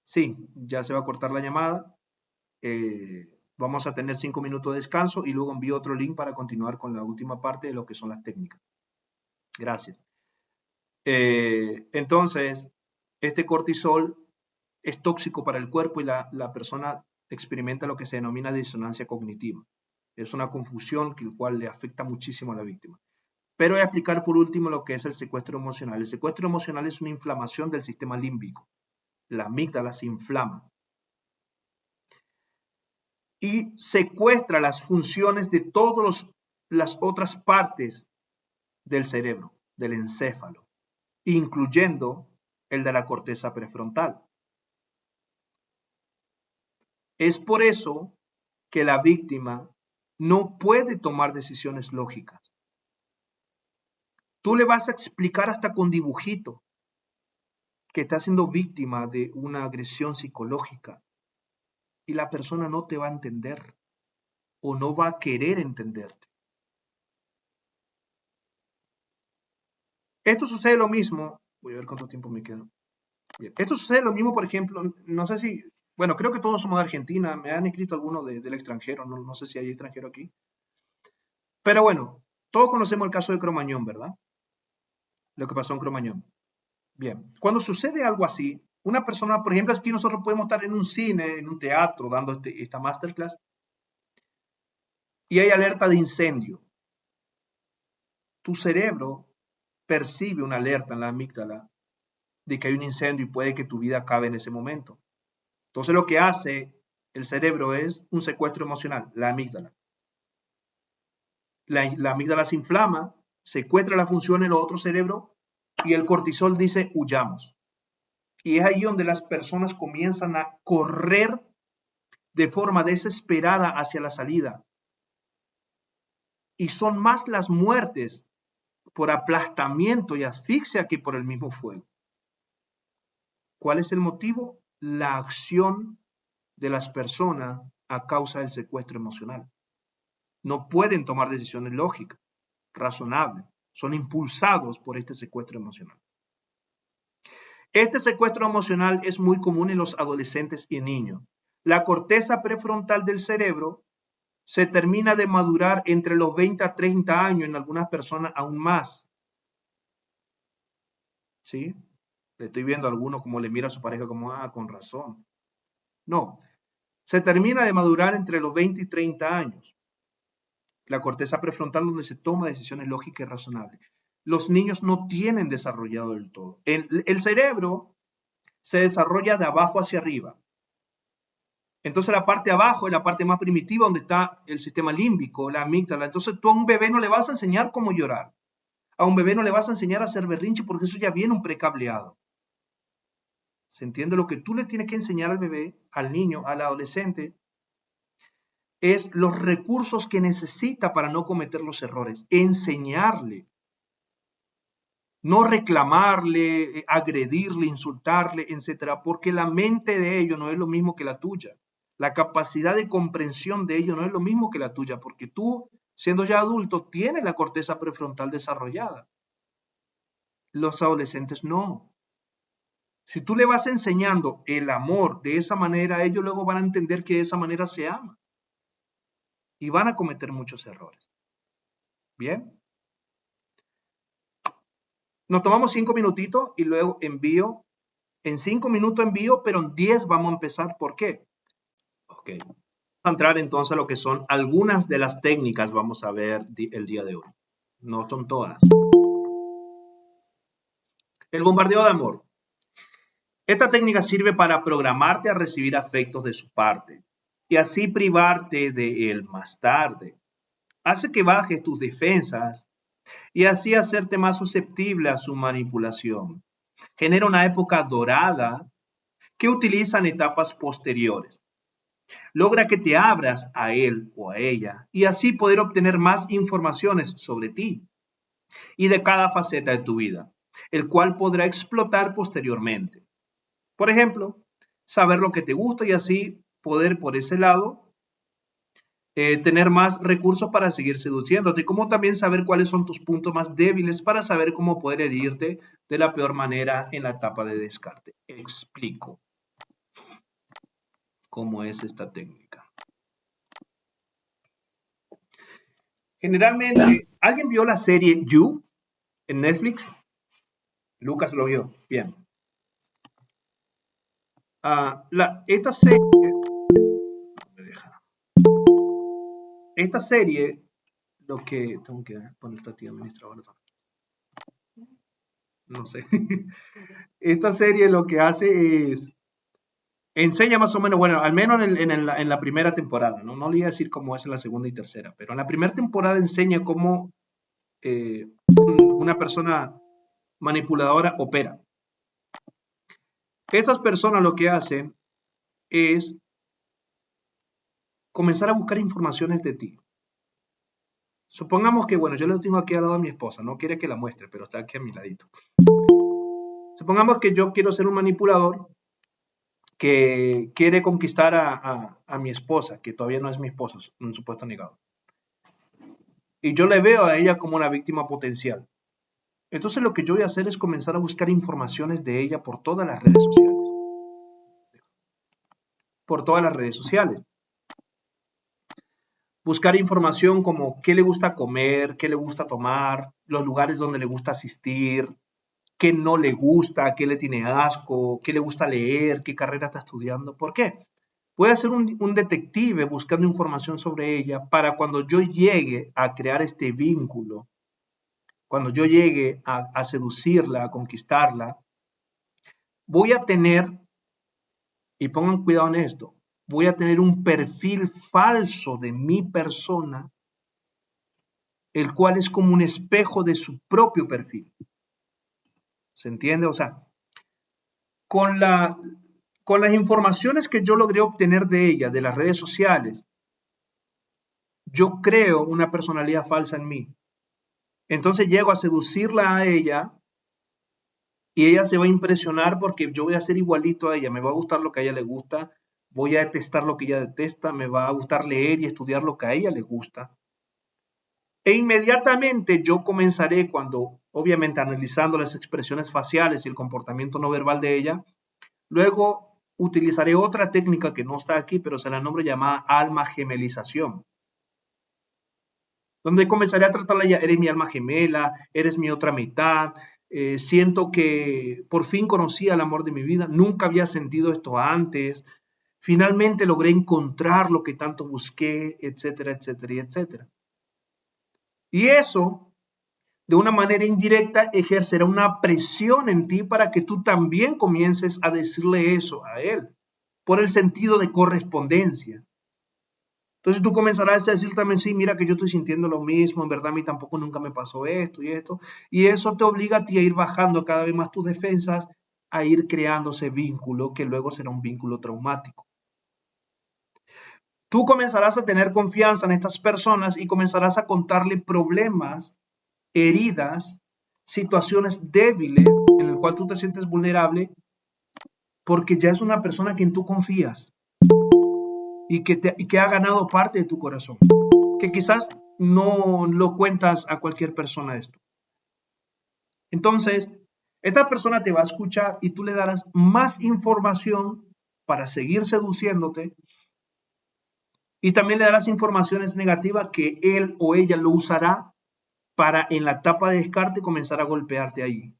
Sí, ya se va a cortar la llamada. Vamos a tener 5 minutos de descanso y luego envío otro link para continuar con la última parte de lo que son las técnicas. Gracias. Entonces, este cortisol es tóxico para el cuerpo y la persona experimenta lo que se denomina disonancia cognitiva. Es una confusión que el cual le afecta muchísimo a la víctima. Pero voy a explicar por último lo que es el secuestro emocional. El secuestro emocional es una inflamación del sistema límbico. La amígdala se inflama y secuestra las funciones de todas las otras partes del cerebro, del encéfalo, incluyendo el de la corteza prefrontal. Es por eso que la víctima no puede tomar decisiones lógicas. Tú le vas a explicar hasta con dibujito que está siendo víctima de una agresión psicológica y la persona no te va a entender o no va a querer entenderte. Esto sucede lo mismo, voy a ver cuánto tiempo me queda. Bien. Esto sucede lo mismo, por ejemplo, no sé si, bueno, creo que todos somos de Argentina, me han escrito algunos del extranjero, no sé si hay extranjero aquí. Pero bueno, todos conocemos el caso de Cromañón, ¿verdad? Lo que pasó en Cromañón. Bien, cuando sucede algo así, una persona, por ejemplo, aquí nosotros podemos estar en un cine, en un teatro, dando esta masterclass, y hay alerta de incendio. Tu cerebro percibe una alerta en la amígdala de que hay un incendio y puede que tu vida acabe en ese momento. Entonces lo que hace el cerebro es un secuestro emocional, la amígdala. La amígdala se inflama, secuestra la función en el otro cerebro y el cortisol dice huyamos. Y es ahí donde las personas comienzan a correr de forma desesperada hacia la salida. Y son más las muertes por aplastamiento y asfixia que por el mismo fuego. ¿Cuál es el motivo? La acción de las personas a causa del secuestro emocional. No pueden tomar decisiones lógicas, razonables. Son impulsados por este secuestro emocional. Este secuestro emocional es muy común en los adolescentes y niños. La corteza prefrontal del cerebro se termina de madurar entre los 20 a 30 años, en algunas personas aún más. ¿Sí? Le estoy viendo a algunos como le mira a su pareja como, con razón. No, se termina de madurar entre los 20 y 30 años. La corteza prefrontal donde se toma decisiones lógicas y razonables. Los niños no tienen desarrollado del todo. El cerebro se desarrolla de abajo hacia arriba. Entonces la parte de abajo es la parte más primitiva donde está el sistema límbico, la amígdala. Entonces tú a un bebé no le vas a enseñar cómo llorar. A un bebé no le vas a enseñar a hacer berrinche porque eso ya viene un precableado. ¿Se entiende? Lo que tú le tienes que enseñar al bebé, al niño, al adolescente, es los recursos que necesita para no cometer los errores. Enseñarle. No reclamarle, agredirle, insultarle, etcétera, porque la mente de ellos no es lo mismo que la tuya. La capacidad de comprensión de ellos no es lo mismo que la tuya, porque tú, siendo ya adulto, tienes la corteza prefrontal desarrollada. Los adolescentes no. Si tú le vas enseñando el amor de esa manera, ellos luego van a entender que de esa manera se ama y van a cometer muchos errores. Bien, nos tomamos 5 minutitos y luego envío. En 5 minutos envío, pero en 10 vamos a empezar. ¿Por qué? Ok. Vamos a entrar entonces a lo que son algunas de las técnicas, vamos a ver el día de hoy. No son todas. El bombardeo de amor. Esta técnica sirve para programarte a recibir afectos de su parte y así privarte de él más tarde. Hace que bajes tus defensas y así hacerte más susceptible a su manipulación. Genera una época dorada que utilizan etapas posteriores. Logra que te abras a él o a ella y así poder obtener más informaciones sobre ti y de cada faceta de tu vida, el cual podrá explotar posteriormente. Por ejemplo, saber lo que te gusta y así poder por ese lado tener más recursos para seguir seduciéndote, como también saber cuáles son tus puntos más débiles para saber cómo poder herirte de la peor manera en la etapa de descarte. Explico cómo es esta técnica. Generalmente, ¿alguien vio la serie You en Netflix? Lucas lo vio. Bien. Esta serie, me deja. Esta serie, lo que tengo que poner esta tía administradora. No sé. Esta serie lo que hace es enseña más o menos, bueno, al menos en la primera temporada, ¿no? No le voy a decir cómo es en la segunda y tercera, pero en la primera temporada enseña cómo una persona manipuladora opera. Estas personas lo que hacen es comenzar a buscar informaciones de ti. Supongamos que, bueno, yo lo tengo aquí al lado de mi esposa, no quiere que la muestre, pero está aquí a mi ladito. Supongamos que yo quiero ser un manipulador que quiere conquistar a mi esposa, que todavía no es mi esposa, un supuesto negado. Y yo le veo a ella como una víctima potencial. Entonces lo que yo voy a hacer es comenzar a buscar informaciones de ella por todas las redes sociales. Por todas las redes sociales. Buscar información como qué le gusta comer, qué le gusta tomar, los lugares donde le gusta asistir, qué no le gusta, qué le tiene asco, qué le gusta leer, qué carrera está estudiando. ¿Por qué? Voy a ser un detective buscando información sobre ella para cuando yo llegue a crear este vínculo, cuando yo llegue a seducirla, a conquistarla, voy a tener, y pongan cuidado en esto, voy a tener un perfil falso de mi persona, el cual es como un espejo de su propio perfil. ¿Se entiende? O sea, con, la, con las informaciones que yo logré obtener de ella, de las redes sociales, yo creo una personalidad falsa en mí. Entonces llego a seducirla a ella y ella se va a impresionar porque yo voy a ser igualito a ella, me va a gustar lo que a ella le gusta, voy a detestar lo que ella detesta, me va a gustar leer y estudiar lo que a ella le gusta. E inmediatamente yo comenzaré cuando, obviamente analizando las expresiones faciales y el comportamiento no verbal de ella, luego utilizaré otra técnica que no está aquí, pero se la nombro llamada alma gemelización, donde comenzaré a tratarla ya, eres mi alma gemela, eres mi otra mitad, siento que por fin conocí al amor de mi vida, nunca había sentido esto antes, finalmente logré encontrar lo que tanto busqué, etcétera, etcétera, etcétera. Y eso, de una manera indirecta, ejercerá una presión en ti para que tú también comiences a decirle eso a él, por el sentido de correspondencia. Entonces tú comenzarás a decir también, sí, mira que yo estoy sintiendo lo mismo, en verdad a mí tampoco nunca me pasó esto y esto, y eso te obliga a ti a ir bajando cada vez más tus defensas, a ir creando ese vínculo que luego será un vínculo traumático. Tú comenzarás a tener confianza en estas personas y comenzarás a contarle problemas, heridas situaciones débiles en las cuales tú te sientes vulnerable porque ya es una persona en quien tú confías y que ha ganado parte de tu corazón, que quizás no lo cuentas a cualquier persona esto. Entonces, esta persona te va a escuchar y tú le darás más información para seguir seduciéndote y también le darás informaciones negativas que él o ella lo usará para en la etapa de descarte comenzar a golpearte ahí.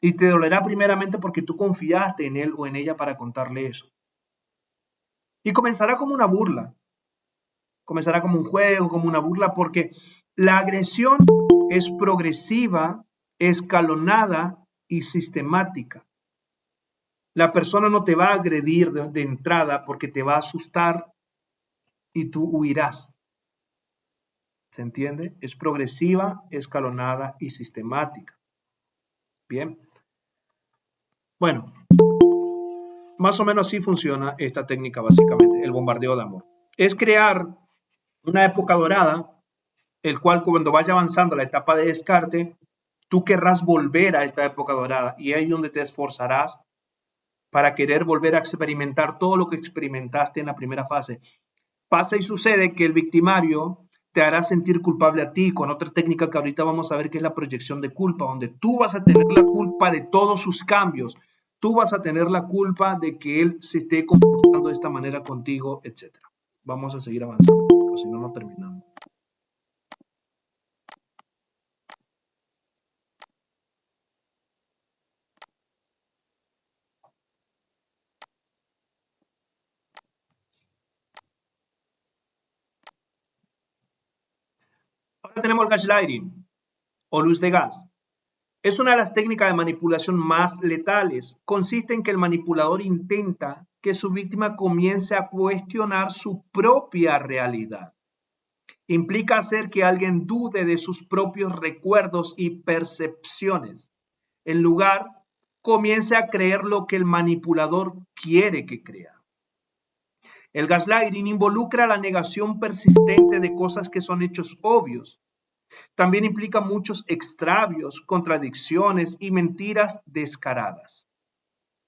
Y te dolerá primeramente porque tú confiaste en él o en ella para contarle eso. Y comenzará como una burla, comenzará como un juego, como una burla, porque la agresión es progresiva, escalonada y sistemática. La persona no te va a agredir de entrada porque te va a asustar y tú huirás. ¿Se entiende? Es progresiva, escalonada y sistemática. Bien. Bueno, más o menos así funciona esta técnica básicamente, el bombardeo de amor. Es crear una época dorada, el cual cuando vaya avanzando la etapa de descarte, tú querrás volver a esta época dorada y ahí es donde te esforzarás para querer volver a experimentar todo lo que experimentaste en la primera fase. Pasa y sucede que el victimario te hará sentir culpable a ti con otra técnica que ahorita vamos a ver, que es la proyección de culpa, donde tú vas a tener la culpa de todos sus cambios. Tú vas a tener la culpa de que él se esté comportando de esta manera contigo, etc. Vamos a seguir avanzando, porque si no, no terminamos. Ahora tenemos el gaslighting o luz de gas. Es una de las técnicas de manipulación más letales. Consiste en que el manipulador intenta que su víctima comience a cuestionar su propia realidad. Implica hacer que alguien dude de sus propios recuerdos y percepciones. En lugar, comience a creer lo que el manipulador quiere que crea. El gaslighting involucra la negación persistente de cosas que son hechos obvios. También implica muchos extravios, contradicciones y mentiras descaradas.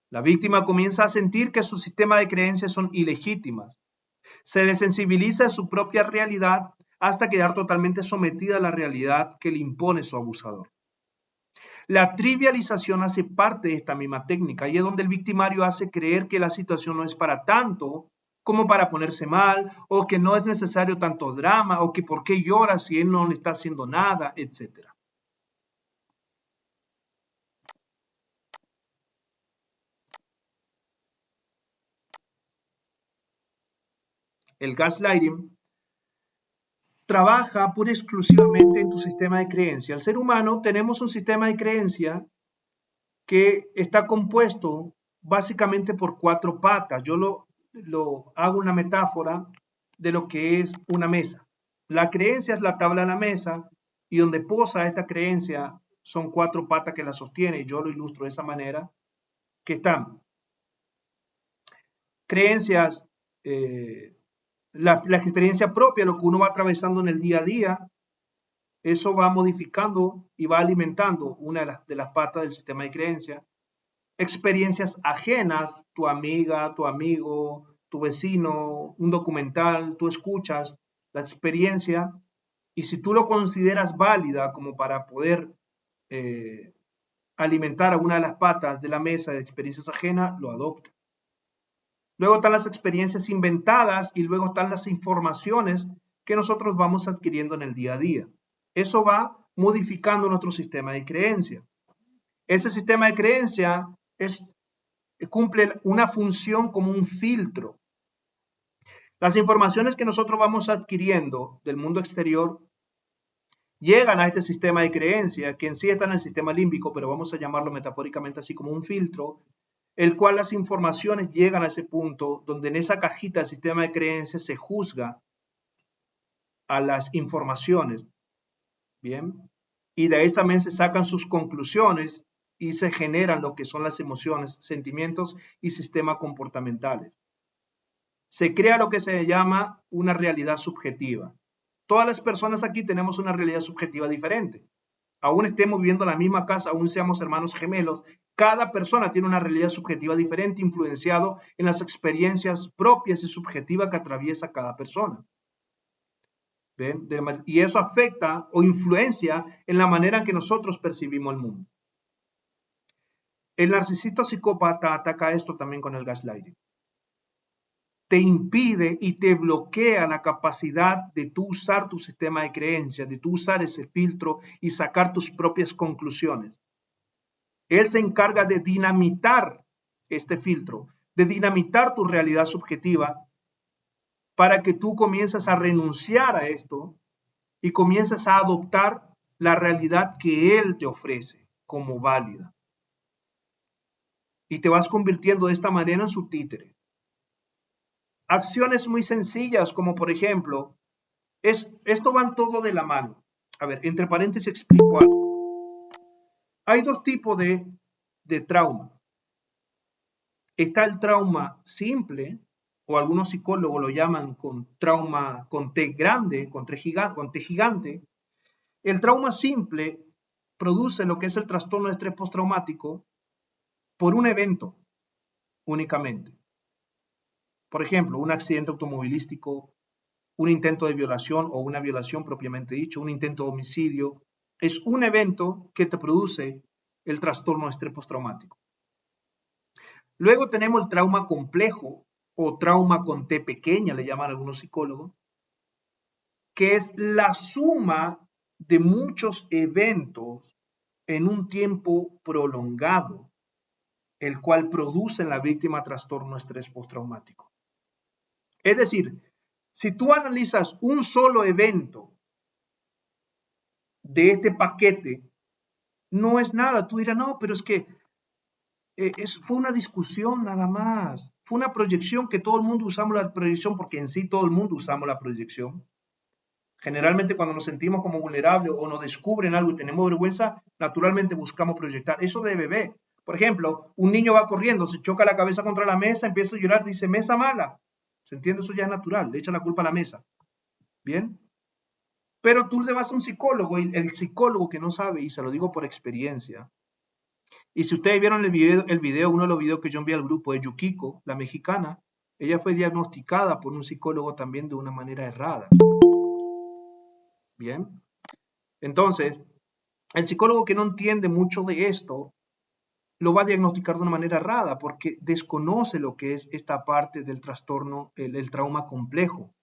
La víctima comienza a sentir que su sistema de creencias son ilegítimas. Se desensibiliza de su propia realidad hasta quedar totalmente sometida a la realidad que le impone su abusador. La trivialización hace parte de esta misma técnica y es donde el victimario hace creer que la situación no es para tanto como para ponerse mal, o que no es necesario tanto drama, o que por qué llora si él no le está haciendo nada, etc. El gaslighting trabaja pura y exclusivamente en tu sistema de creencia. El ser humano tenemos un sistema de creencia que está compuesto básicamente por cuatro patas. Yo lo hago una metáfora de lo que es una mesa. La creencia es la tabla de la mesa y donde posa esta creencia son cuatro patas que la sostienen. Y yo lo ilustro de esa manera, que están creencias, la experiencia propia, lo que uno va atravesando en el día a día, eso va modificando y va alimentando una de las patas del sistema de creencias. Experiencias ajenas, tu amiga, tu amigo, tu vecino, un documental, tú escuchas la experiencia y si tú lo consideras válida como para poder eh, alimentar a una de las patas de la mesa de experiencias ajenas, lo adopta. Luego están las experiencias inventadas y luego están las informaciones que nosotros vamos adquiriendo en el día a día. Eso va modificando nuestro sistema de creencia. Ese sistema de creencia cumple una función como un filtro. Las informaciones que nosotros vamos adquiriendo del mundo exterior llegan a este sistema de creencia, que en sí está en el sistema límbico, pero vamos a llamarlo metafóricamente así como un filtro, el cual las informaciones llegan a ese punto donde en esa cajita del sistema de creencias se juzga a las informaciones, ¿bien? Y de ahí también se sacan sus conclusiones y se generan lo que son las emociones, sentimientos y sistemas comportamentales. Se crea lo que se llama una realidad subjetiva. Todas las personas aquí tenemos una realidad subjetiva diferente. aún estemos viviendo en la misma casa, aún seamos hermanos gemelos, cada persona tiene una realidad subjetiva diferente, influenciado en las experiencias propias y subjetivas que atraviesa cada persona. ¿Ven? Y eso afecta o influencia en la manera en que nosotros percibimos el mundo. El narcisista psicópata ataca esto también con el gaslighting. Te impide y te bloquea la capacidad de tú usar tu sistema de creencias, de tú usar ese filtro y sacar tus propias conclusiones. Él se encarga de dinamitar este filtro, de dinamitar tu realidad subjetiva para que tú comiences a renunciar a esto y comiences a adoptar la realidad que él te ofrece como válida. Y te vas convirtiendo de esta manera en su títere. Acciones muy sencillas, como por ejemplo, esto van todo de la mano. A ver, entre paréntesis explico algo. Hay dos tipos de trauma. Está el trauma simple, o algunos psicólogos lo llaman con trauma con T grande, con T gigante. El trauma simple produce lo que es el trastorno de estrés postraumático por un evento únicamente. Por ejemplo, un accidente automovilístico, un intento de violación o una violación propiamente dicho, un intento de homicidio. Es un evento que te produce el trastorno de estrés postraumático. Luego tenemos el trauma complejo o trauma con T pequeña, le llaman algunos psicólogos, que es la suma de muchos eventos en un tiempo prolongado, el cual produce en la víctima trastorno de estrés postraumático. Es decir, si tú analizas un solo evento de este paquete, no es nada. Tú dirás, no, pero es que fue una discusión nada más. Fue una proyección que todo el mundo usamos la proyección porque en sí todo el mundo usamos la proyección. Generalmente cuando nos sentimos como vulnerables o nos descubren algo y tenemos vergüenza, naturalmente buscamos proyectar. Eso de bebé. Por ejemplo, un niño va corriendo, se choca la cabeza contra la mesa, empieza a llorar, dice, mesa mala. ¿Se entiende? Eso ya es natural, le echa la culpa a la mesa. ¿Bien? Pero tú le vas a un psicólogo y el psicólogo que no sabe, y se lo digo por experiencia, y si ustedes vieron uno de los videos que yo envié al grupo de Yukiko, la mexicana, ella fue diagnosticada por un psicólogo también de una manera errada. Bien. Entonces, el psicólogo que no entiende mucho de esto, lo va a diagnosticar de una manera errada porque desconoce lo que es esta parte del trastorno, el trauma complejo,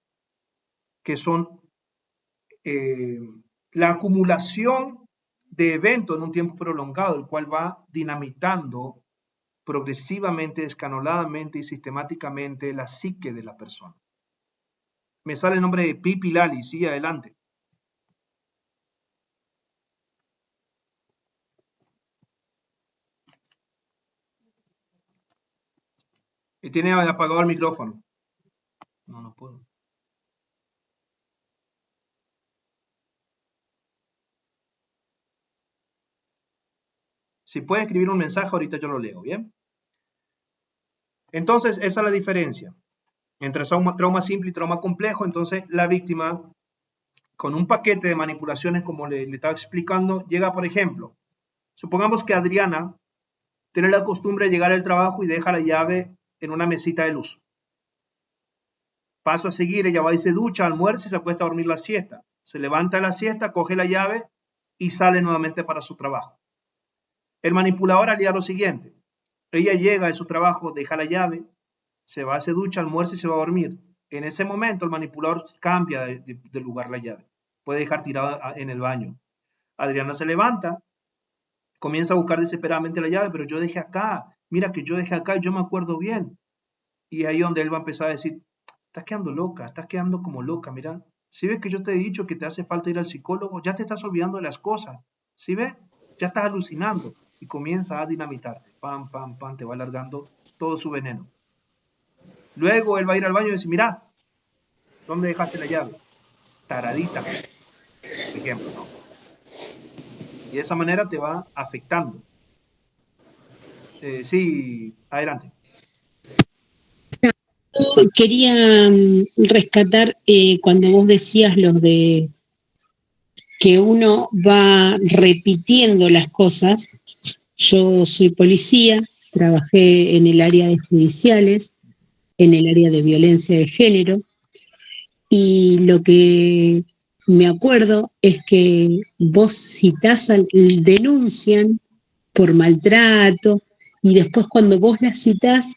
que son la acumulación de eventos en un tiempo prolongado, el cual va dinamitando progresivamente, escaloladamente y sistemáticamente la psique de la persona. Me sale el nombre de Pipi Lali, sí, adelante. Y tiene apagado el micrófono. No puedo. Si puede escribir un mensaje, ahorita yo lo leo, ¿bien? Entonces, esa es la diferencia entre trauma simple y trauma complejo. Entonces, la víctima, con un paquete de manipulaciones, como le estaba explicando, llega, por ejemplo, supongamos que Adriana tiene la costumbre de llegar al trabajo y deja la llave en una mesita de luz. Paso a seguir, ella va y se ducha, almuerza y se acuesta a dormir la siesta. Se levanta de la siesta, coge la llave y sale nuevamente para su trabajo. El manipulador haría lo siguiente. Ella llega a su trabajo, deja la llave, se va, se ducha, almuerza y se va a dormir. En ese momento el manipulador cambia de lugar la llave. Puede dejar tirada en el baño. Adriana se levanta, comienza a buscar desesperadamente la llave, pero yo dejé acá, mira que yo dejé acá y yo me acuerdo bien. Y ahí donde él va a empezar a decir, estás quedando loca, estás quedando como loca, mira. Si ves que yo te he dicho que te hace falta ir al psicólogo, ya te estás olvidando de las cosas. ¿Sí ves? Ya estás alucinando. Y comienza a dinamitarte. Pam, pam, pam, te va alargando todo su veneno. Luego él va a ir al baño y dice, mira, ¿dónde dejaste la llave? Taradita, por ejemplo, ¿no? Y de esa manera te va afectando. Sí, adelante. Quería rescatar cuando vos decías los de que uno va repitiendo las cosas. Yo soy policía, trabajé en el área de judiciales, en el área de violencia de género, y lo que me acuerdo es que vos citás, denuncian por maltrato, y después cuando vos las citás,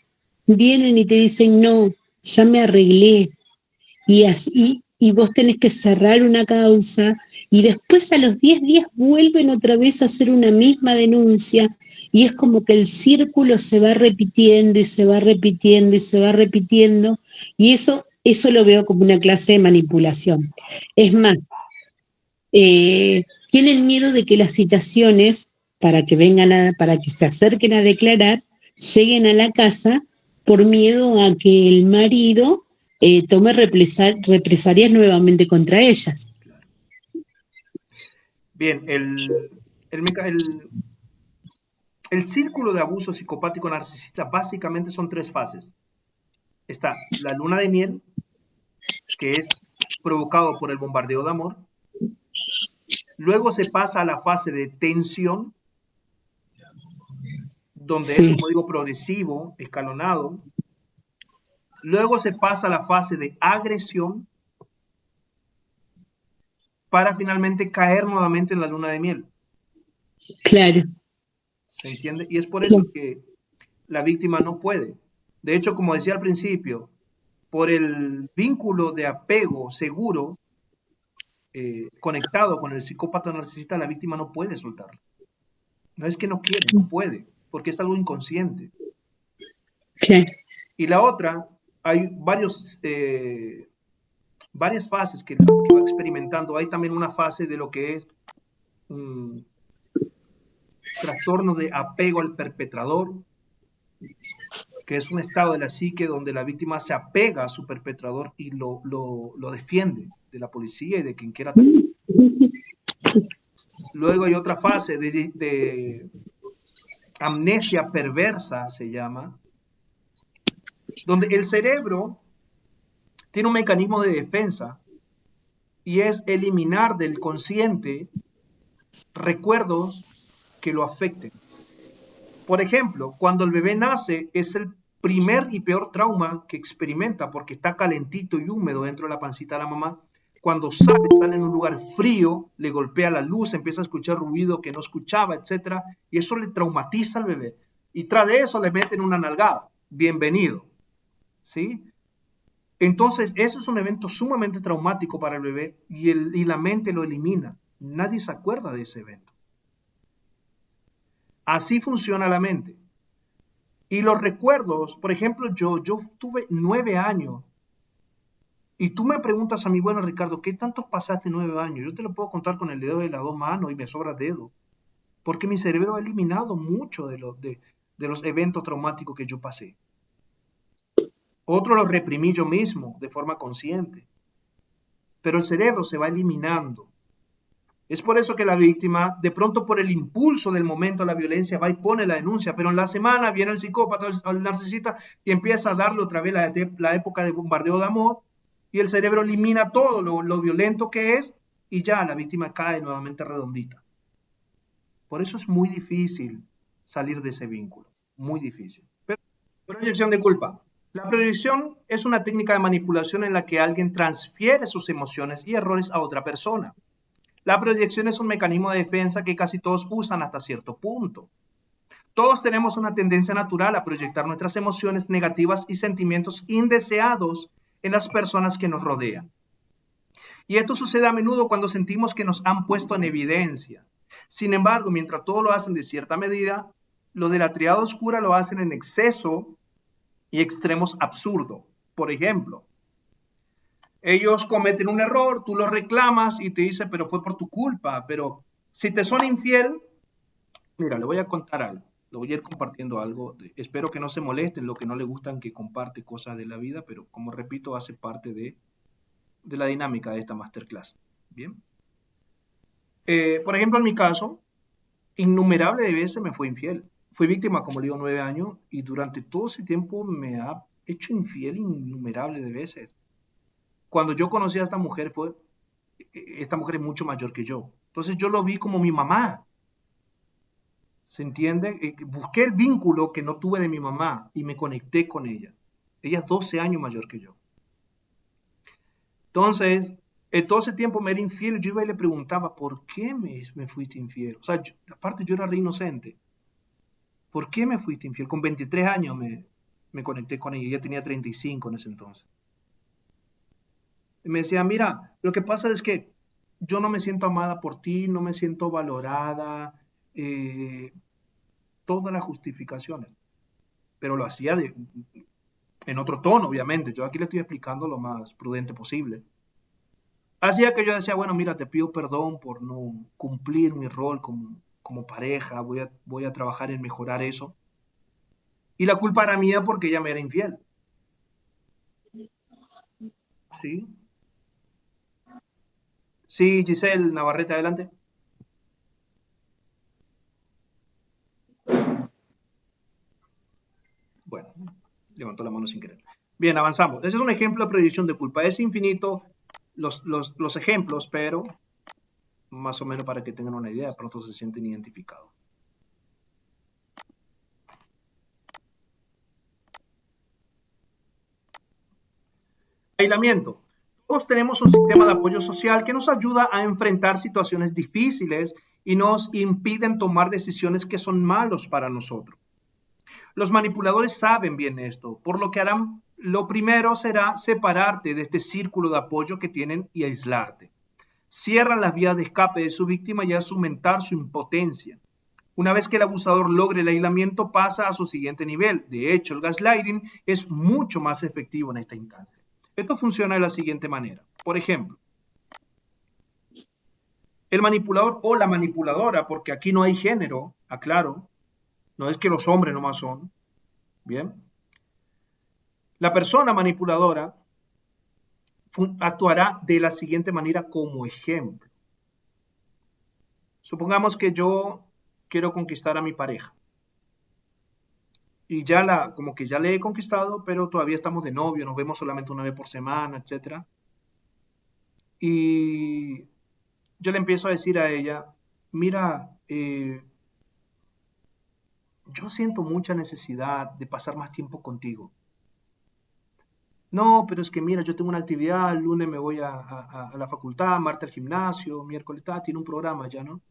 vienen y te dicen, no, ya me arreglé, y así, y vos tenés que cerrar una causa, y después a los 10 días vuelven otra vez a hacer una misma denuncia, y es como que el círculo se va repitiendo y se va repitiendo y se va repitiendo, y eso lo veo como una clase de manipulación. Es más, tienen miedo de que las citaciones, para que se acerquen a declarar, lleguen a la casa por miedo a que el marido tome represalias nuevamente contra ellas. Claro. Bien, el círculo de abuso psicopático narcisista básicamente son tres fases. Está la luna de miel, que es provocado por el bombardeo de amor. Luego se pasa a la fase de tensión, donde es, Sí, como digo, progresivo, escalonado. Luego se pasa a la fase de agresión para finalmente caer nuevamente en la luna de miel. claro. ¿Se entiende? Y es por eso que la víctima no puede. De hecho, como decía al principio, por el vínculo de apego seguro conectado con el psicópata narcisista, la víctima no puede soltarlo. No es que no quiere, no puede, porque es algo inconsciente. Claro. Y la otra, hay varias fases que va experimentando. Hay también una fase de lo que es un trastorno de apego al perpetrador, que es un estado de la psique donde la víctima se apega a su perpetrador y lo defiende de la policía y de quien quiera atacar. Luego hay otra fase de amnesia perversa, se llama, donde el cerebro tiene un mecanismo de defensa y es eliminar del consciente recuerdos que lo afecten. Por ejemplo, cuando el bebé nace es el primer y peor trauma que experimenta porque está calentito y húmedo dentro de la pancita de la mamá. Cuando sale en un lugar frío, le golpea la luz, empieza a escuchar ruido que no escuchaba, etcétera, y eso le traumatiza al bebé. Y tras de eso le meten una nalgada. Bienvenido. ¿Sí? Entonces, eso es un evento sumamente traumático para el bebé y la mente lo elimina. Nadie se acuerda de ese evento. Así funciona la mente. Y los recuerdos, por ejemplo, yo tuve 9 años y tú me preguntas a mí, bueno, Ricardo, ¿qué tantos pasaste 9 años? Yo te lo puedo contar con el dedo de las dos manos y me sobra dedo, porque mi cerebro ha eliminado mucho de los eventos traumáticos que yo pasé. Otros los reprimí yo mismo de forma consciente, pero el cerebro se va eliminando. Es por eso que la víctima, de pronto por el impulso del momento de la violencia, va y pone la denuncia, pero en la semana viene el psicópata o el narcisista y empieza a darle otra vez la época de bombardeo de amor y el cerebro elimina todo lo violento que es y ya la víctima cae nuevamente redondita. Por eso es muy difícil salir de ese vínculo, muy difícil. Pero, proyección de culpa. La proyección es una técnica de manipulación en la que alguien transfiere sus emociones y errores a otra persona. La proyección es un mecanismo de defensa que casi todos usan hasta cierto punto. Todos tenemos una tendencia natural a proyectar nuestras emociones negativas y sentimientos indeseados en las personas que nos rodean. Y esto sucede a menudo cuando sentimos que nos han puesto en evidencia. Sin embargo, mientras todos lo hacen de cierta medida, lo de la triada oscura lo hacen en exceso y extremos absurdos. Por ejemplo, ellos cometen un error, tú lo reclamas y te dicen, pero fue por tu culpa. Pero si te son infiel, mira, le voy a contar algo. Le voy a ir compartiendo algo. Espero que no se molesten, lo que no le gustan que comparte cosas de la vida, pero como repito, hace parte de la dinámica de esta masterclass. Bien. Por ejemplo, en mi caso, innumerables de veces me fue infiel. Fui víctima, como le digo, 9 años y durante todo ese tiempo me ha hecho infiel innumerables de veces. Cuando yo conocí a esta mujer fue esta mujer es mucho mayor que yo. Entonces yo lo vi como mi mamá, ¿se entiende? Busqué el vínculo que no tuve de mi mamá y me conecté con ella. Ella es 12 años mayor que yo. Entonces, en todo ese tiempo me era infiel. Yo iba y le preguntaba, ¿por qué me fuiste infiel? O sea, aparte yo era re inocente. ¿Por qué me fuiste infiel? Con 23 años me conecté con ella. Ella tenía 35 en ese entonces. Y me decía, mira, lo que pasa es que yo no me siento amada por ti, no me siento valorada, eh, todas las justificaciones. Pero lo hacía en otro tono, obviamente. Yo aquí le estoy explicando lo más prudente posible. Hacía que yo decía, bueno, mira, te pido perdón por no cumplir mi rol como pareja, voy a trabajar en mejorar eso. Y la culpa era mía porque ella me era infiel. Sí, sí, Giselle Navarrete, adelante. Bueno, levantó la mano sin querer. Bien, avanzamos. Ese es un ejemplo de proyección de culpa. Es infinito los ejemplos, pero más o menos para que tengan una idea, de pronto se sienten identificados. Aislamiento. Todos tenemos un sistema de apoyo social que nos ayuda a enfrentar situaciones difíciles y nos impiden tomar decisiones que son malos para nosotros. Los manipuladores saben bien esto, por lo que harán, lo primero será separarte de este círculo de apoyo que tienen y aislarte. Cierran las vías de escape de su víctima y hace aumentar su impotencia. Una vez que el abusador logre el aislamiento, pasa a su siguiente nivel. De hecho, el gaslighting es mucho más efectivo en esta instancia. Esto funciona de la siguiente manera. Por ejemplo, el manipulador o la manipuladora, porque aquí no hay género, aclaro, no es que los hombres nomás son, bien. La persona manipuladora actuará de la siguiente manera como ejemplo. Supongamos que yo quiero conquistar a mi pareja y como que ya le he conquistado, pero todavía estamos de novio, nos vemos solamente una vez por semana, etcétera. Y yo le empiezo a decir a ella, mira, yo siento mucha necesidad de pasar más tiempo contigo. No, pero es que mira, yo tengo una actividad, el lunes me voy a la facultad, martes al gimnasio, miércoles tiene un programa ya, ¿no?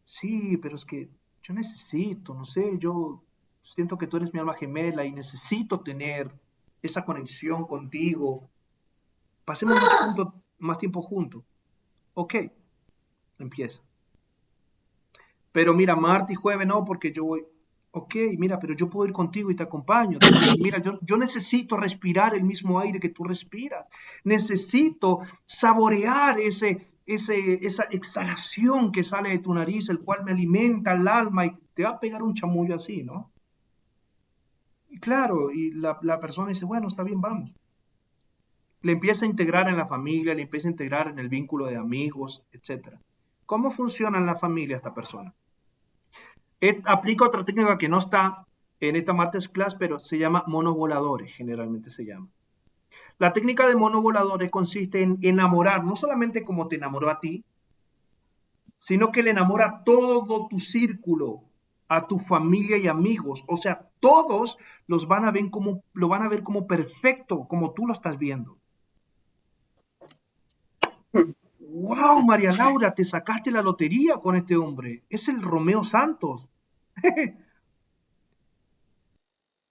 Sí, pero es que yo necesito, no sé, yo siento que tú eres mi alma gemela y necesito tener esa conexión contigo. Pasemos más tiempo juntos. Ok, empieza. Pero mira, martes y jueves no, porque yo voy. Ok, mira, pero yo puedo ir contigo y te acompaño. Mira, yo necesito respirar el mismo aire que tú respiras. Necesito saborear esa exhalación que sale de tu nariz, el cual me alimenta el alma y te va a pegar un chamullo así, ¿no? Y claro, y la persona dice, bueno, está bien, vamos. Le empieza a integrar en la familia, le empieza a integrar en el vínculo de amigos, etcétera. ¿Cómo funciona en la familia esta persona? Aplica otra técnica que no está en esta masterclass, pero se llama monos voladores, generalmente se llama. La técnica de monos voladores consiste en enamorar, no solamente como te enamoró a ti, sino que le enamora a todo tu círculo, a tu familia y amigos. O sea, todos lo van a ver como perfecto, como tú lo estás viendo. ¡Wow, María Laura! Te sacaste la lotería con este hombre. Es el Romeo Santos.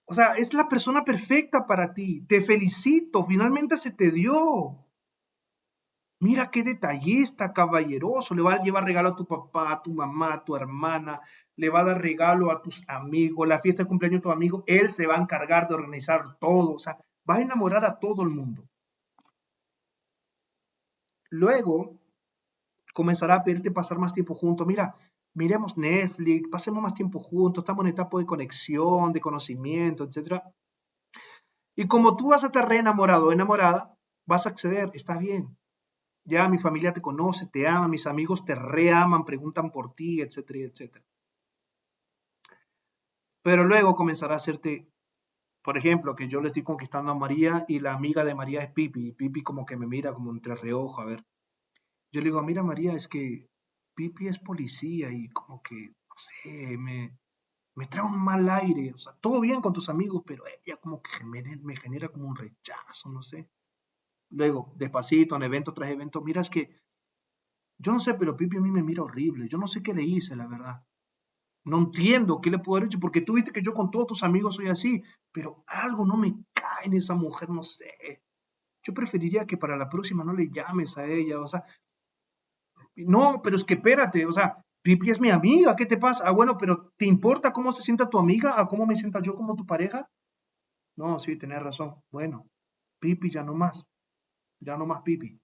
O sea, es la persona perfecta para ti. Te felicito, finalmente se te dio. Mira qué detallista, caballeroso. Le va a llevar regalo a tu papá, a tu mamá, a tu hermana. Le va a dar regalo a tus amigos. La fiesta de cumpleaños de tu amigo, él se va a encargar de organizar todo. O sea, va a enamorar a todo el mundo. Luego comenzará a pedirte pasar más tiempo juntos. Mira, miremos Netflix, pasemos más tiempo juntos. Estamos en etapa de conexión, de conocimiento, etcétera. Y como tú vas a estar re enamorado o enamorada, vas a acceder, está bien. Ya mi familia te conoce, te ama, mis amigos te reaman, preguntan por ti, etcétera, etcétera. Pero luego comenzará a hacerte, por ejemplo, que yo le estoy conquistando a María y la amiga de María es Pipi, y Pipi como que me mira como entre reojo, a ver. Yo le digo, mira María, es que Pipi es policía y como que, no sé, me trae un mal aire. O sea, todo bien con tus amigos, pero ella como que me genera como un rechazo, no sé. Luego, despacito, en evento tras evento, mira, es que yo no sé, pero Pipi a mí me mira horrible. Yo no sé qué le hice, la verdad. No entiendo qué le puedo haber hecho, porque tú viste que yo con todos tus amigos soy así, pero algo no me cae en esa mujer, no sé. Yo preferiría que para la próxima no le llames a ella, o sea, no, pero es que espérate, o sea, Pipi es mi amiga, ¿qué te pasa? Ah, bueno, pero ¿te importa cómo se sienta tu amiga a cómo me sienta yo como tu pareja? No, sí, tenés razón. Bueno, Pipi ya no más Pipi.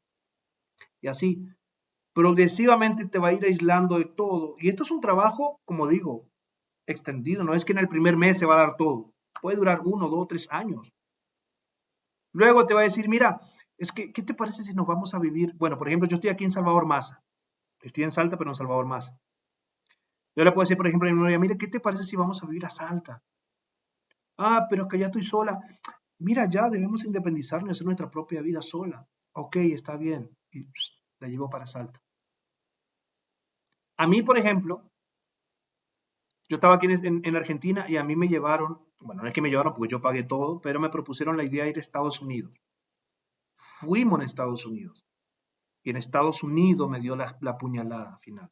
Y así, progresivamente te va a ir aislando de todo. Y esto es un trabajo, como digo, extendido, no es que en el primer mes se va a dar todo. Puede durar 1, 2, 3 años. Luego te va a decir, mira, es que, ¿qué te parece si nos vamos a vivir? Bueno, por ejemplo, yo estoy aquí en Salvador Maza. Estoy en Salta, pero en Salvador Maza. Yo le puedo decir, por ejemplo, a mi novia, mira, ¿qué te parece si vamos a vivir a Salta? Ah, pero es que ya estoy sola. Mira, ya debemos independizarnos y hacer nuestra propia vida sola. Ok, está bien. Y la llevo para Salta. A mí, por ejemplo, yo estaba aquí en Argentina y a mí me llevaron, bueno, no es que me llevaron porque yo pagué todo, pero me propusieron la idea de ir a Estados Unidos. Fuimos a Estados Unidos y en Estados Unidos me dio la puñalada final.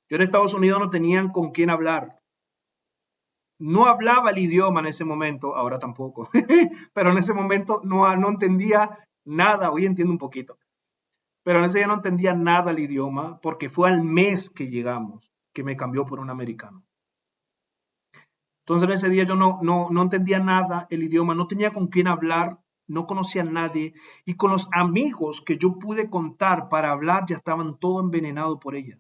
Yo en Estados Unidos no tenían con quién hablar. No hablaba el idioma en ese momento, ahora tampoco, pero en ese momento no entendía nada, hoy entiendo un poquito, pero en ese día no entendía nada el idioma porque fue al mes que llegamos que me cambió por un americano. Entonces en ese día yo no entendía nada el idioma, no tenía con quién hablar, no conocía a nadie y con los amigos que yo pude contar para hablar ya estaban todo envenenados por ella,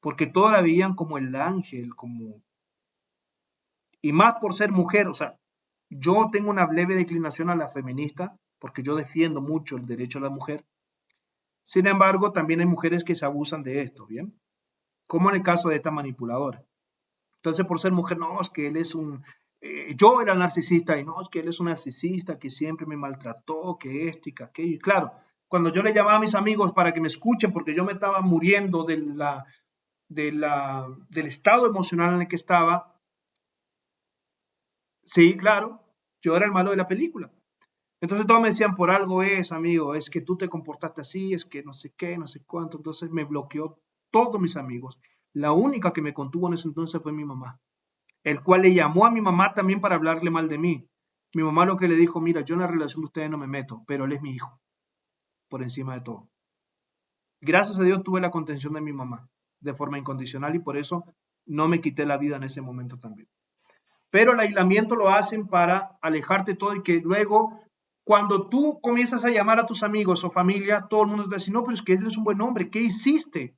porque todos la veían como el ángel, como y más por ser mujer, o sea, yo tengo una leve declinación a la feminista porque yo defiendo mucho el derecho a la mujer. Sin embargo, también hay mujeres que se abusan de esto, ¿bien? Como en el caso de esta manipuladora. Entonces, por ser mujer, no, es que él es un... yo era narcisista y no, es que él es un narcisista que siempre me maltrató, que esto y que aquello. Y claro, cuando yo le llamaba a mis amigos para que me escuchen, porque yo me estaba muriendo del estado emocional en el que estaba, sí, claro, yo era el malo de la película. Entonces todos me decían, por algo es, amigo, es que tú te comportaste así, es que no sé qué, no sé cuánto. Entonces me bloqueó todos mis amigos. La única que me contuvo en ese entonces fue mi mamá, el cual le llamó a mi mamá también para hablarle mal de mí. Mi mamá lo que le dijo, mira, yo en la relación de ustedes no me meto, pero él es mi hijo, por encima de todo. Gracias a Dios tuve la contención de mi mamá de forma incondicional y por eso no me quité la vida en ese momento también. Pero el aislamiento lo hacen para alejarte todo y que luego, cuando tú comienzas a llamar a tus amigos o familia, todo el mundo te dice, no, pero es que él es un buen hombre, ¿qué hiciste?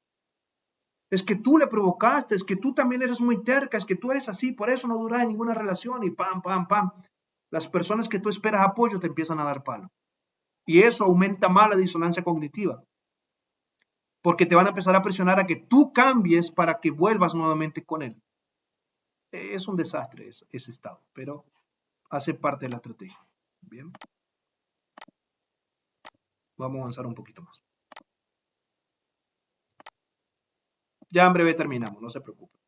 Es que tú le provocaste, es que tú también eres muy terca, es que tú eres así, por eso no duras en ninguna relación y pam, pam, pam. Las personas que tú esperas apoyo te empiezan a dar palo. Y eso aumenta más la disonancia cognitiva, porque te van a empezar a presionar a que tú cambies para que vuelvas nuevamente con él. Es un desastre ese estado, pero hace parte de la estrategia. Bien, vamos a avanzar un poquito más. Ya en breve terminamos, no se preocupen.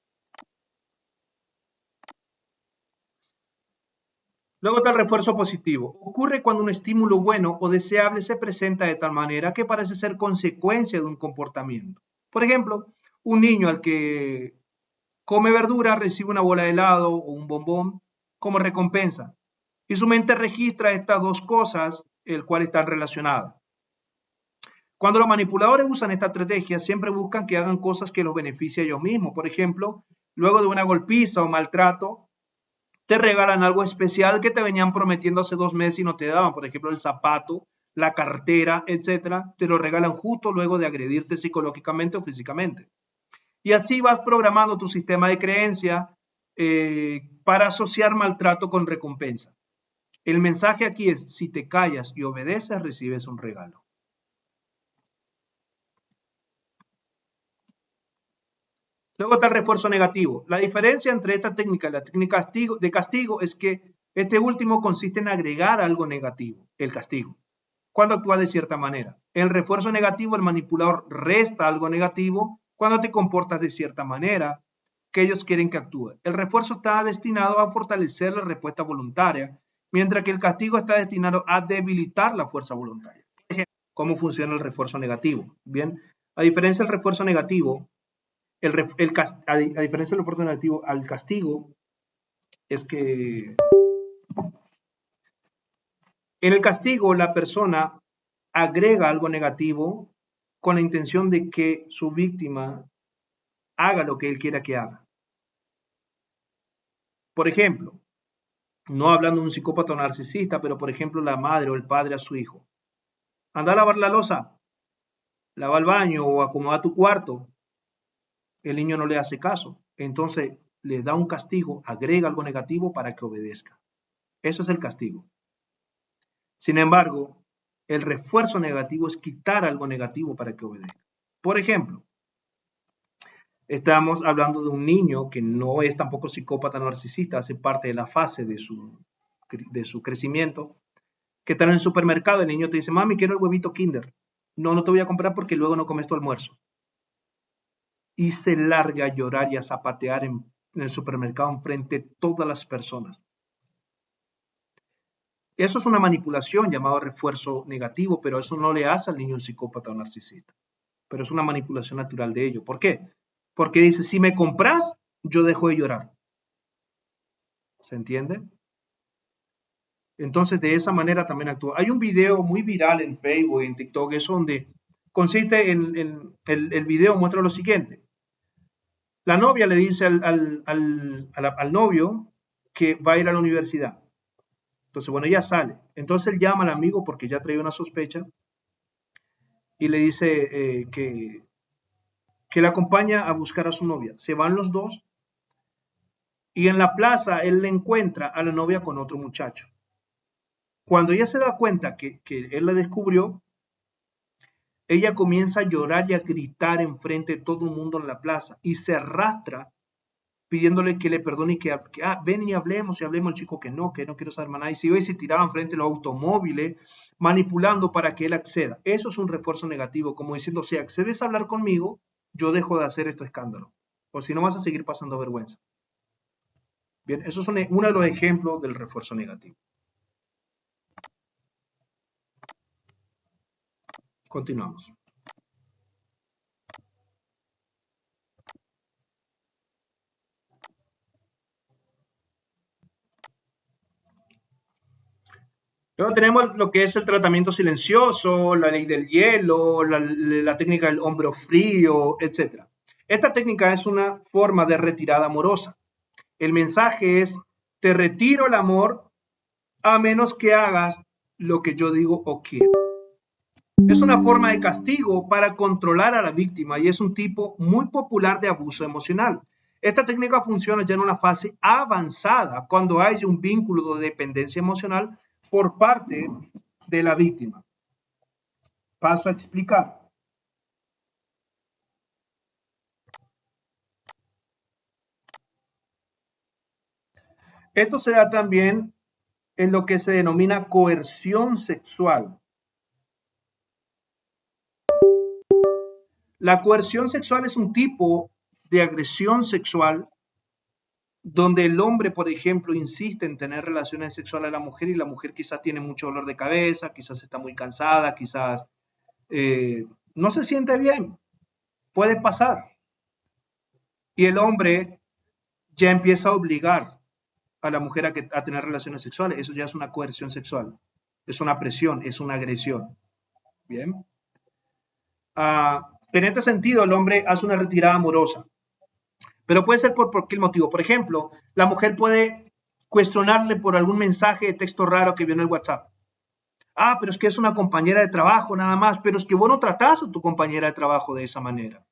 Luego está el refuerzo positivo. Ocurre cuando un estímulo bueno o deseable se presenta de tal manera que parece ser consecuencia de un comportamiento. Por ejemplo, un niño al que come verdura recibe una bola de helado o un bombón como recompensa. Y su mente registra estas dos cosas, el cual están relacionadas. Cuando los manipuladores usan esta estrategia, siempre buscan que hagan cosas que los beneficien a ellos mismos. Por ejemplo, luego de una golpiza o maltrato, te regalan algo especial que te venían prometiendo hace 2 meses y no te daban. Por ejemplo, el zapato, la cartera, etcétera. Te lo regalan justo luego de agredirte psicológicamente o físicamente. Y así vas programando tu sistema de creencia para asociar maltrato con recompensa. El mensaje aquí es, si te callas y obedeces, recibes un regalo. Luego está el refuerzo negativo. La diferencia entre esta técnica y la técnica de castigo es que este último consiste en agregar algo negativo, el castigo. cuando actúa de cierta manera. El refuerzo negativo, el manipulador resta algo negativo cuando te comportas de cierta manera que ellos quieren que actúe. El refuerzo está destinado a fortalecer la respuesta voluntaria, mientras que el castigo está destinado a debilitar la fuerza voluntaria. ¿Cómo funciona el refuerzo negativo? Bien, a diferencia del refuerzo negativo, a diferencia del refuerzo negativo al castigo, es que en el castigo la persona agrega algo negativo con la intención de que su víctima haga lo que él quiera que haga. Por ejemplo, no hablando de un psicópata o narcisista, pero por ejemplo la madre o el padre a su hijo. Anda a lavar la loza, lava el baño o acomoda tu cuarto. El niño no le hace caso. Entonces le da un castigo, agrega algo negativo para que obedezca. Eso es el castigo. Sin embargo, el refuerzo negativo es quitar algo negativo para que obedezca. Por ejemplo, estamos hablando de un niño que no es tampoco psicópata narcisista, hace parte de la fase de su crecimiento, que está en el supermercado, el niño te dice, mami, quiero el huevito Kinder. No, no te voy a comprar porque luego no comes tu almuerzo. Y se larga a llorar y a zapatear en el supermercado enfrente de todas las personas. Eso es una manipulación llamado refuerzo negativo, pero eso no le hace al niño un psicópata o narcisista. Pero es una manipulación natural de ello. ¿Por qué? Porque dice, si me compras, yo dejo de llorar. ¿Se entiende? Entonces, de esa manera también actúa. Hay un video muy viral en Facebook y en TikTok, es donde consiste el video muestra lo siguiente. La novia le dice al novio que va a ir a la universidad. Entonces, bueno, ella sale. Entonces él llama al amigo porque ya traía una sospecha y le dice que le acompaña a buscar a su novia. Se van los dos y en la plaza él le encuentra a la novia con otro muchacho. Cuando ella se da cuenta que él la descubrió, ella comienza a llorar y a gritar enfrente de todo el mundo en la plaza y se arrastra pidiéndole que le perdone y que ven y hablemos, el chico que no quiero saber más nada, y se iba y se tiraba enfrente de los automóviles, manipulando para que él acceda. Eso es un refuerzo negativo, como diciendo, si accedes a hablar conmigo, yo dejo de hacer este escándalo, o si no vas a seguir pasando vergüenza. Bien, eso es uno de los ejemplos del refuerzo negativo. Continuamos. Luego tenemos lo que es el tratamiento silencioso, la ley del hielo, la técnica del hombro frío, etc. Esta técnica es una forma de retirada amorosa. El mensaje es, te retiro el amor a menos que hagas lo que yo digo o quiero. Es una forma de castigo para controlar a la víctima y es un tipo muy popular de abuso emocional. Esta técnica funciona ya en una fase avanzada cuando hay un vínculo de dependencia emocional por parte de la víctima. Paso a explicar. Esto se da también en lo que se denomina coerción sexual. La coerción sexual es un tipo de agresión sexual donde el hombre, por ejemplo, insiste en tener relaciones sexuales a la mujer y la mujer quizás tiene mucho dolor de cabeza, quizás está muy cansada, quizás no se siente bien. Puede pasar. Y el hombre ya empieza a obligar a la mujer a tener relaciones sexuales. Eso ya es una coerción sexual. Es una presión, es una agresión. Bien. En este sentido, el hombre hace una retirada amorosa. Pero puede ser por qué motivo. Por ejemplo, la mujer puede cuestionarle por algún mensaje de texto raro que vio en el WhatsApp. Pero es que es una compañera de trabajo nada más, pero es que vos no tratás a tu compañera de trabajo de esa manera.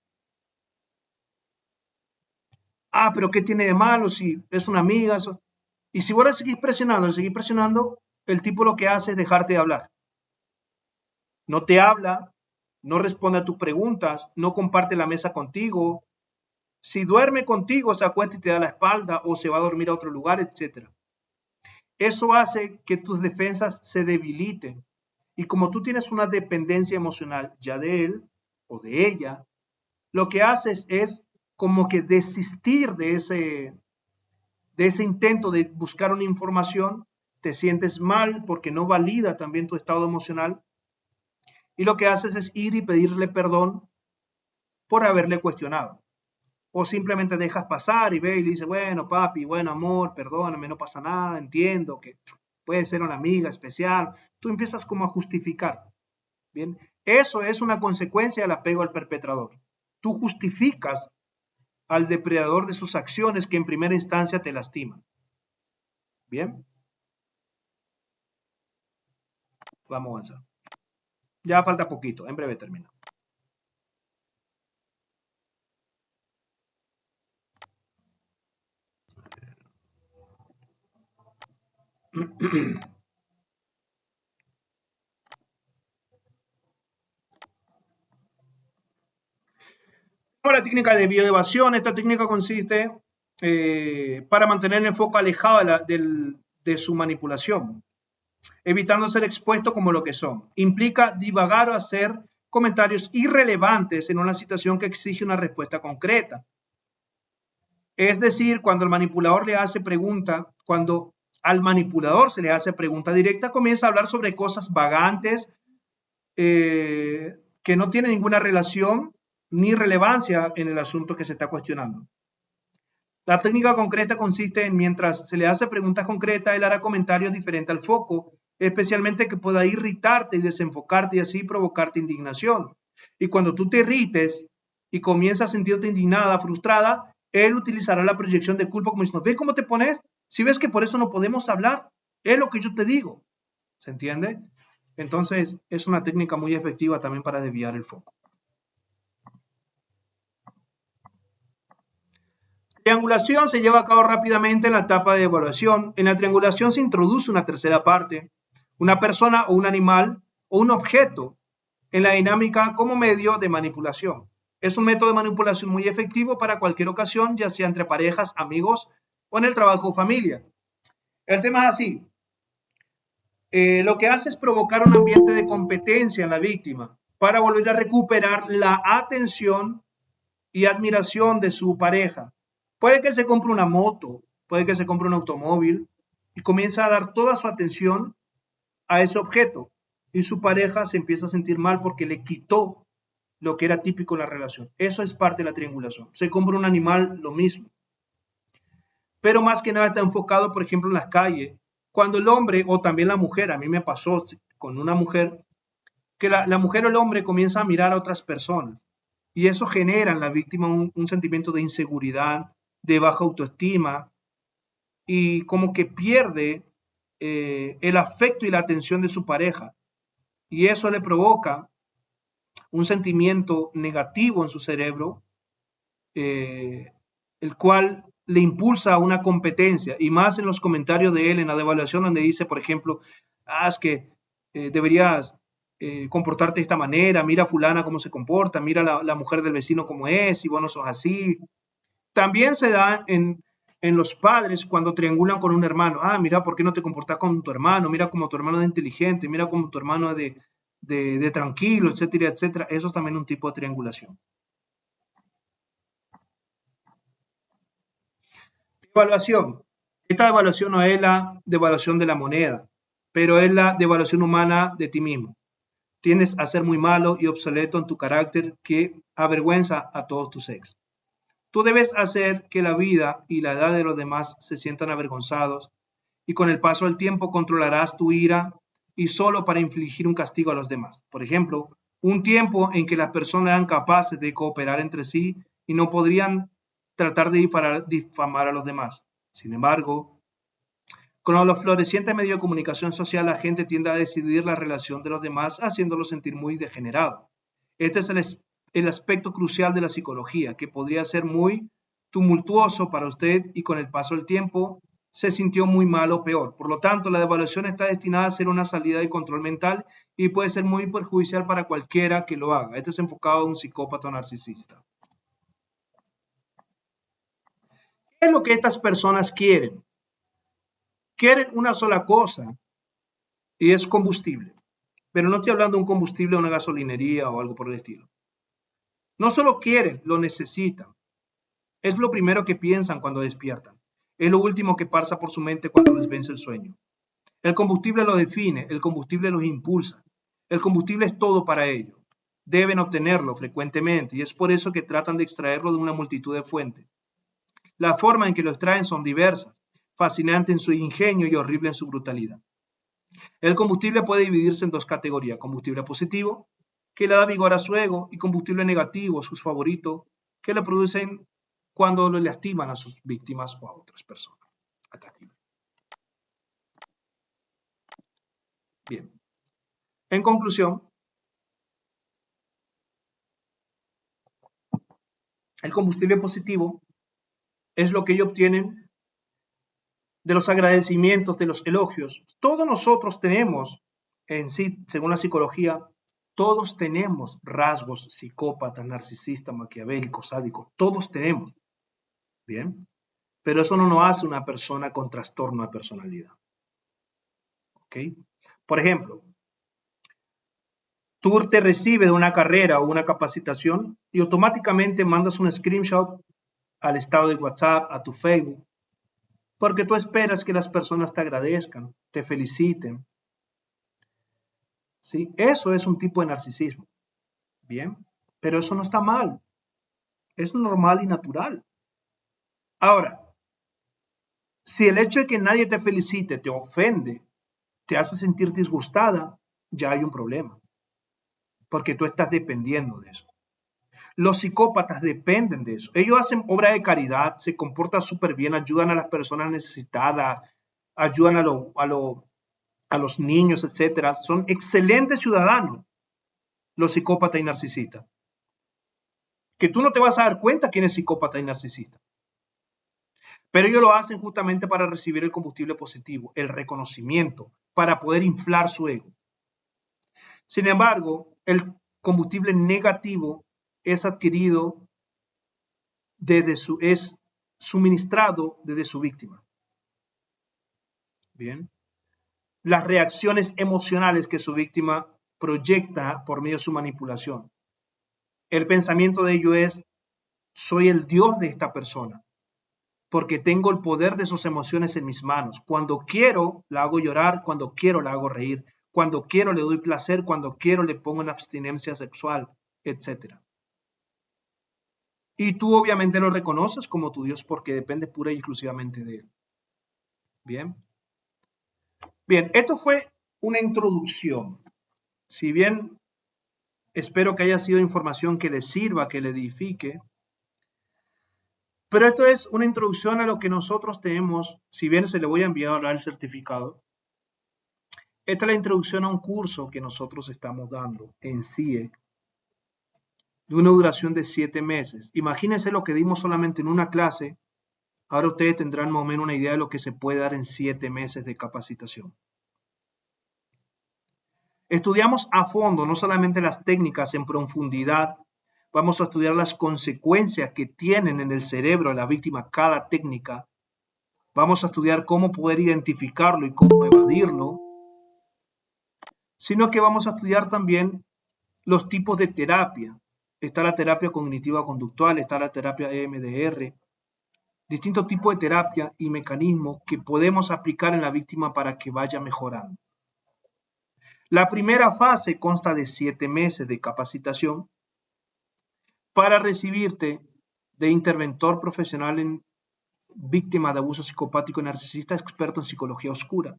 Pero ¿qué tiene de malo si es una amiga? Y si vos le seguís presionando, el tipo lo que hace es dejarte de hablar. No te habla, no responde a tus preguntas, no comparte la mesa contigo. Si duerme contigo, se acuesta y te da la espalda o se va a dormir a otro lugar, etc. Eso hace que tus defensas se debiliten Y como tú tienes una dependencia emocional ya de él o de ella, lo que haces es como que desistir de ese intento de buscar una información, te sientes mal porque no valida también tu estado emocional y lo que haces es ir y pedirle perdón por haberle cuestionado. O simplemente dejas pasar y ve y le dices, bueno, papi, bueno, amor, perdóname, no pasa nada, entiendo que puede ser una amiga especial. Tú empiezas como a justificar. Bien, eso es una consecuencia del apego al perpetrador. Tú justificas al depredador de sus acciones que en primera instancia te lastiman. Bien, vamos a avanzar. Ya falta poquito, en breve termino. La técnica de bioevasión, esta técnica consiste para mantener el foco alejado de su manipulación, evitando ser expuesto como lo que son. Implica divagar o hacer comentarios irrelevantes en una situación que exige una respuesta concreta. Es decir, cuando el manipulador le hace pregunta, cuando al manipulador se le hace pregunta directa, comienza a hablar sobre cosas vagantes que no tienen ninguna relación ni relevancia en el asunto que se está cuestionando. La técnica concreta consiste en, mientras se le hace preguntas concretas, él hará comentarios diferentes al foco, especialmente que pueda irritarte y desenfocarte y así provocarte indignación. Y cuando tú te irrites y comienzas a sentirte indignada, frustrada, él utilizará la proyección de culpa como diciendo, ¿ves cómo te pones? Si ves que por eso no podemos hablar, es lo que yo te digo. ¿Se entiende? Entonces, es una técnica muy efectiva también para desviar el foco. Triangulación se lleva a cabo rápidamente en la etapa de evaluación. En la triangulación se introduce una tercera parte, una persona o un animal o un objeto en la dinámica como medio de manipulación. Es un método de manipulación muy efectivo para cualquier ocasión, ya sea entre parejas, amigos o en el trabajo o familia. El tema es así. Lo que hace es provocar un ambiente de competencia en la víctima para volver a recuperar la atención y admiración de su pareja. Puede que se compre una moto, puede que se compre un automóvil y comienza a dar toda su atención a ese objeto y su pareja se empieza a sentir mal porque le quitó lo que era típico en la relación. Eso es parte de la triangulación. Se compra un animal, lo mismo. Pero más que nada está enfocado, por ejemplo, en las calles. Cuando el hombre o también la mujer, a mí me pasó con una mujer, que la mujer o el hombre comienza a mirar a otras personas y eso genera en la víctima un sentimiento de inseguridad, de baja autoestima y como que pierde el afecto y la atención de su pareja y eso le provoca un sentimiento negativo en su cerebro, el cual le impulsa a una competencia y más en los comentarios de él en la devaluación donde dice, por ejemplo, es que deberías comportarte de esta manera, mira a fulana cómo se comporta, mira la mujer del vecino cómo es, y vos no sos así. También se da en los padres cuando triangulan con un hermano. Mira, ¿por qué no te comportas con tu hermano? Mira cómo tu hermano es inteligente, mira cómo tu hermano es de tranquilo, etcétera, etcétera. Eso es también un tipo de triangulación. Evaluación. Esta devaluación no es la devaluación de la moneda, pero es la devaluación humana de ti mismo. Tiendes a ser muy malo y obsoleto en tu carácter que avergüenza a todos tus ex. Tú debes hacer que la vida y la edad de los demás se sientan avergonzados y con el paso del tiempo controlarás tu ira y solo para infligir un castigo a los demás. Por ejemplo, un tiempo en que las personas eran capaces de cooperar entre sí y no podrían tratar de difamar a los demás. Sin embargo, con los florecientes medios de comunicación social, la gente tiende a decidir la relación de los demás, haciéndolo sentir muy degenerado. Este es el aspecto crucial de la psicología, que podría ser muy tumultuoso para usted y con el paso del tiempo se sintió muy mal o peor. Por lo tanto, la devaluación está destinada a ser una salida de control mental y puede ser muy perjudicial para cualquiera que lo haga. Este es enfocado en un psicópata o narcisista. ¿Qué es lo que estas personas quieren? Quieren una sola cosa y es combustible. Pero no estoy hablando de un combustible de una gasolinería o algo por el estilo. No solo quieren, lo necesitan. Es lo primero que piensan cuando despiertan. Es lo último que pasa por su mente cuando les vence el sueño. El combustible lo define, el combustible los impulsa. El combustible es todo para ellos. Deben obtenerlo frecuentemente y es por eso que tratan de extraerlo de una multitud de fuentes. La forma en que lo extraen son diversas, fascinante en su ingenio y horrible en su brutalidad. El combustible puede dividirse en dos categorías: combustible positivo, que le da vigor a su ego, y combustible negativo, sus favoritos, que le producen cuando le lastiman a sus víctimas o a otras personas. Hasta aquí. Bien. En conclusión, el combustible positivo es lo que ellos obtienen de los agradecimientos, de los elogios. Todos nosotros tenemos, en sí, según la psicología, todos tenemos rasgos psicópatas, narcisistas, maquiavélicos, sádicos. Todos tenemos. Bien. Pero eso no nos hace una persona con trastorno de personalidad. ¿Ok? Por ejemplo, tú te recibes de una carrera o una capacitación y automáticamente mandas un screenshot al estado de WhatsApp, a tu Facebook, porque tú esperas que las personas te agradezcan, te feliciten. ¿Sí? Eso es un tipo de narcisismo. Bien, pero eso no está mal. Es normal y natural. Ahora, si el hecho de que nadie te felicite te ofende, te hace sentir disgustada, ya hay un problema, porque tú estás dependiendo de eso. Los psicópatas dependen de eso. Ellos hacen obra de caridad, se comportan súper bien, ayudan a las personas necesitadas, ayudan a los niños, etcétera. Son excelentes ciudadanos, los psicópatas y narcisistas. Que tú no te vas a dar cuenta quién es psicópata y narcisista. Pero ellos lo hacen justamente para recibir el combustible positivo, el reconocimiento, para poder inflar su ego. Sin embargo, el combustible negativo es adquirido es suministrado desde su víctima. Bien. Las reacciones emocionales que su víctima proyecta por medio de su manipulación. El pensamiento de ello es: soy el Dios de esta persona, porque tengo el poder de sus emociones en mis manos. Cuando quiero, la hago llorar, cuando quiero, la hago reír, cuando quiero, le doy placer, cuando quiero, le pongo en abstinencia sexual, etc. Y tú obviamente lo reconoces como tu Dios porque depende pura y exclusivamente de él. Bien. Bien, esto fue una introducción. Si bien espero que haya sido información que le sirva, que le edifique, pero esto es una introducción a lo que nosotros tenemos. Si bien se le voy a enviar ahora el certificado, esta es la introducción a un curso que nosotros estamos dando en CIEC, de una duración de 7 meses. Imagínense lo que dimos solamente en una clase. Ahora ustedes tendrán más o menos una idea de lo que se puede dar en 7 meses de capacitación. Estudiamos a fondo no solamente las técnicas en profundidad, vamos a estudiar las consecuencias que tienen en el cerebro de la víctima cada técnica. Vamos a estudiar cómo poder identificarlo y cómo evadirlo, sino que vamos a estudiar también los tipos de terapia. Está la terapia cognitiva conductual, está la terapia EMDR, distintos tipos de terapia y mecanismos que podemos aplicar en la víctima para que vaya mejorando. La primera fase consta de 7 meses de capacitación para recibirte de interventor profesional en víctima de abuso psicopático y narcisista, experto en psicología oscura.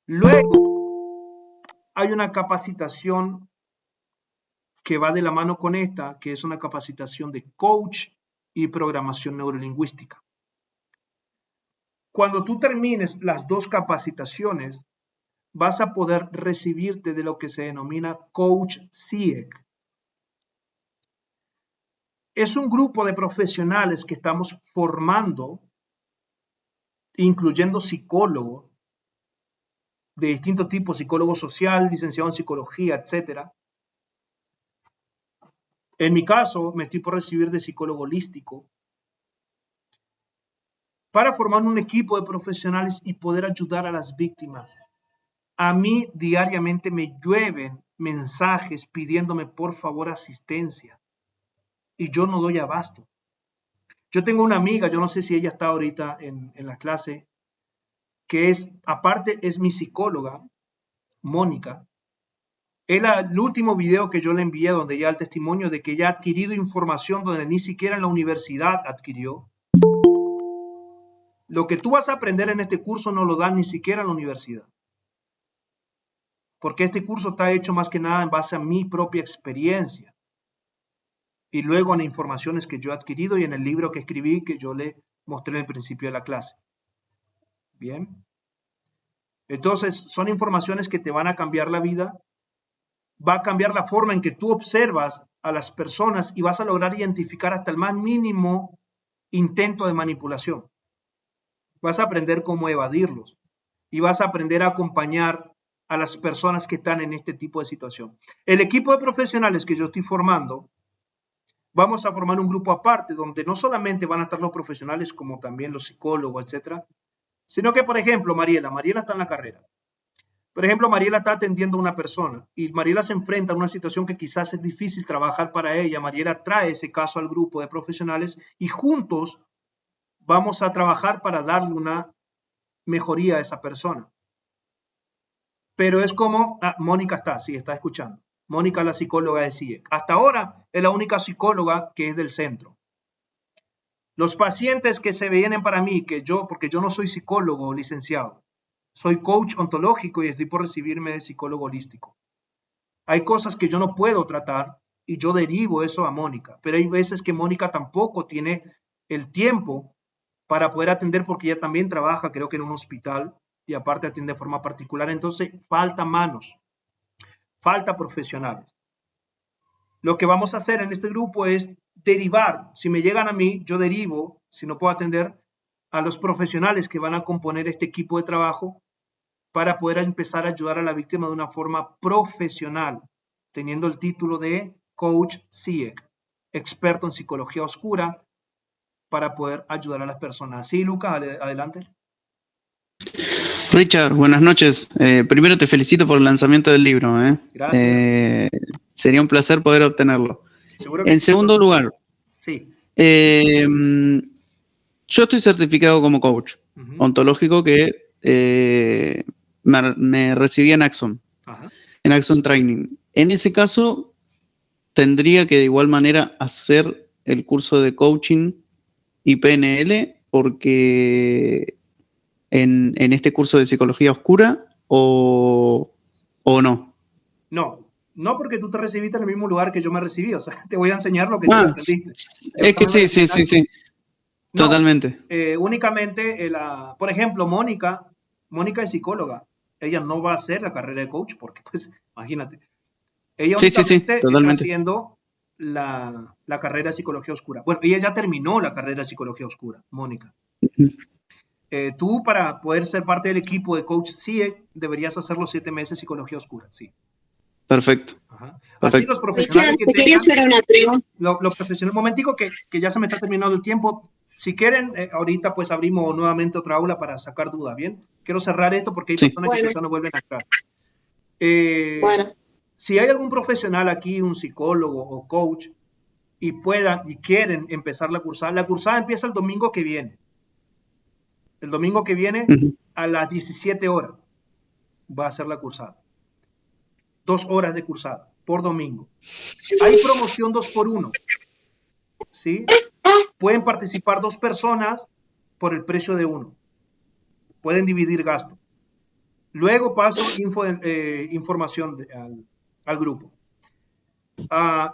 Luego hay una capacitación que va de la mano con esta, que es una capacitación de coach y programación neurolingüística. Cuando tú termines las dos capacitaciones, vas a poder recibirte de lo que se denomina Coach CIEC. Es un grupo de profesionales que estamos formando, incluyendo psicólogos de distintos tipos, psicólogo social, licenciado en psicología, etc. En mi caso, me estoy por recibir de psicólogo holístico para formar un equipo de profesionales y poder ayudar a las víctimas A mí diariamente me llueven mensajes pidiéndome por favor asistencia y yo no doy abasto. Yo tengo una amiga, yo no sé si ella está ahorita en la clase, que aparte es mi psicóloga, Mónica. El último video que yo le envié donde ya el testimonio de que ella ha adquirido información donde ni siquiera en la universidad adquirió. Lo que tú vas a aprender en este curso no lo dan ni siquiera en la universidad. Porque este curso está hecho más que nada en base a mi propia experiencia. Y luego en informaciones que yo he adquirido y en el libro que escribí que yo le mostré al principio de la clase. Bien. Entonces, son informaciones que te van a cambiar la vida, va a cambiar la forma en que tú observas a las personas y vas a lograr identificar hasta el más mínimo intento de manipulación. Vas a aprender cómo evadirlos y vas a aprender a acompañar a las personas que están en este tipo de situación. El equipo de profesionales que yo estoy formando, vamos a formar un grupo aparte donde no solamente van a estar los profesionales como también los psicólogos, etcétera, sino que, por ejemplo, Mariela está en la carrera. Por ejemplo, Mariela está atendiendo a una persona y Mariela se enfrenta a una situación que quizás es difícil trabajar para ella. Mariela trae ese caso al grupo de profesionales y juntos vamos a trabajar para darle una mejoría a esa persona. Pero es como, Mónica está escuchando. Mónica, la psicóloga de CIEC. Hasta ahora es la única psicóloga que es del centro. Los pacientes que se vienen para mí, porque yo no soy psicólogo licenciado, soy coach ontológico y estoy por recibirme de psicólogo holístico. Hay cosas que yo no puedo tratar y yo derivo eso a Mónica, pero hay veces que Mónica tampoco tiene el tiempo para poder atender porque ella también trabaja, creo que en un hospital y aparte atiende de forma particular. Entonces, falta manos, falta profesionales. Lo que vamos a hacer en este grupo es derivar. Si me llegan a mí, yo derivo, si no puedo atender, a los profesionales que van a componer este equipo de trabajo para poder empezar a ayudar a la víctima de una forma profesional, teniendo el título de Coach CIEC, experto en psicología oscura, para poder ayudar a las personas. Sí, Lucas, adelante. Richard, buenas noches. Primero te felicito por el lanzamiento del libro. Gracias. Sería un placer poder obtenerlo. Seguro que en sí. segundo lugar, sí. Yo estoy certificado como coach ontológico que me recibí en Axon, en Axon Training. En ese caso, tendría que de igual manera hacer el curso de coaching y PNL porque en este curso de psicología oscura o no. No, porque tú te recibiste en el mismo lugar que yo me recibí, o sea, te voy a enseñar lo que tú aprendiste. Es que sí. No, totalmente. Únicamente, por ejemplo, Mónica es psicóloga. Ella no va a hacer la carrera de coach porque, pues, imagínate. Ella únicamente está haciendo la carrera de psicología oscura. Bueno, ella ya terminó la carrera de psicología oscura, Mónica. Tú, para poder ser parte del equipo de Coach CIEC, deberías hacer los 7 meses de psicología oscura, sí. Perfecto. Así los profesionales que tengan, los profesionales, momentico que ya se me está terminando el tiempo. Si quieren, ahorita pues abrimos nuevamente otra aula para sacar dudas, ¿bien? Quiero cerrar esto porque hay personas que quizás no vuelven a entrar. Si hay algún profesional aquí, un psicólogo o coach, y quieren empezar la cursada empieza el domingo que viene. El domingo que viene a las 17 horas va a ser la cursada. 2 horas de cursada por domingo. Hay promoción 2x1. ¿Sí? Pueden participar 2 personas por el precio de 1. Pueden dividir gasto. Luego paso información al grupo.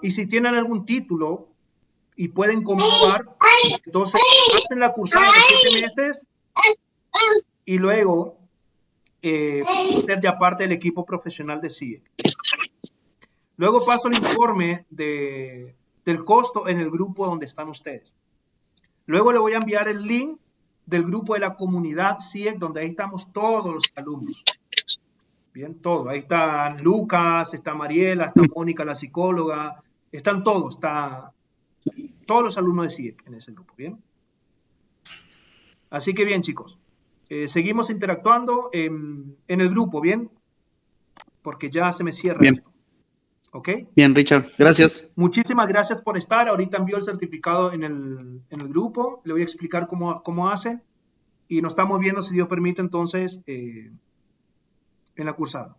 Y si tienen algún título y pueden comprobar, entonces hacen la cursada de 7 meses y luego ser ya parte del equipo profesional de CIEC. Luego paso el informe del costo en el grupo donde están ustedes. Luego le voy a enviar el link del grupo de la comunidad CIEC, donde ahí estamos todos los alumnos. Bien, todo. Ahí están Lucas, está Mariela, está Mónica, la psicóloga. Están todos, todos los alumnos de CIEC en ese grupo. Bien. Así que bien, chicos. Seguimos interactuando en el grupo, ¿bien? porque ya se me cierra Bien. esto. ¿Ok? Bien, Richard, gracias. Muchísimas gracias por estar. Ahorita envío el certificado en el grupo. Le voy a explicar cómo hace. Y nos estamos viendo, si Dios permite, entonces, en la cursada.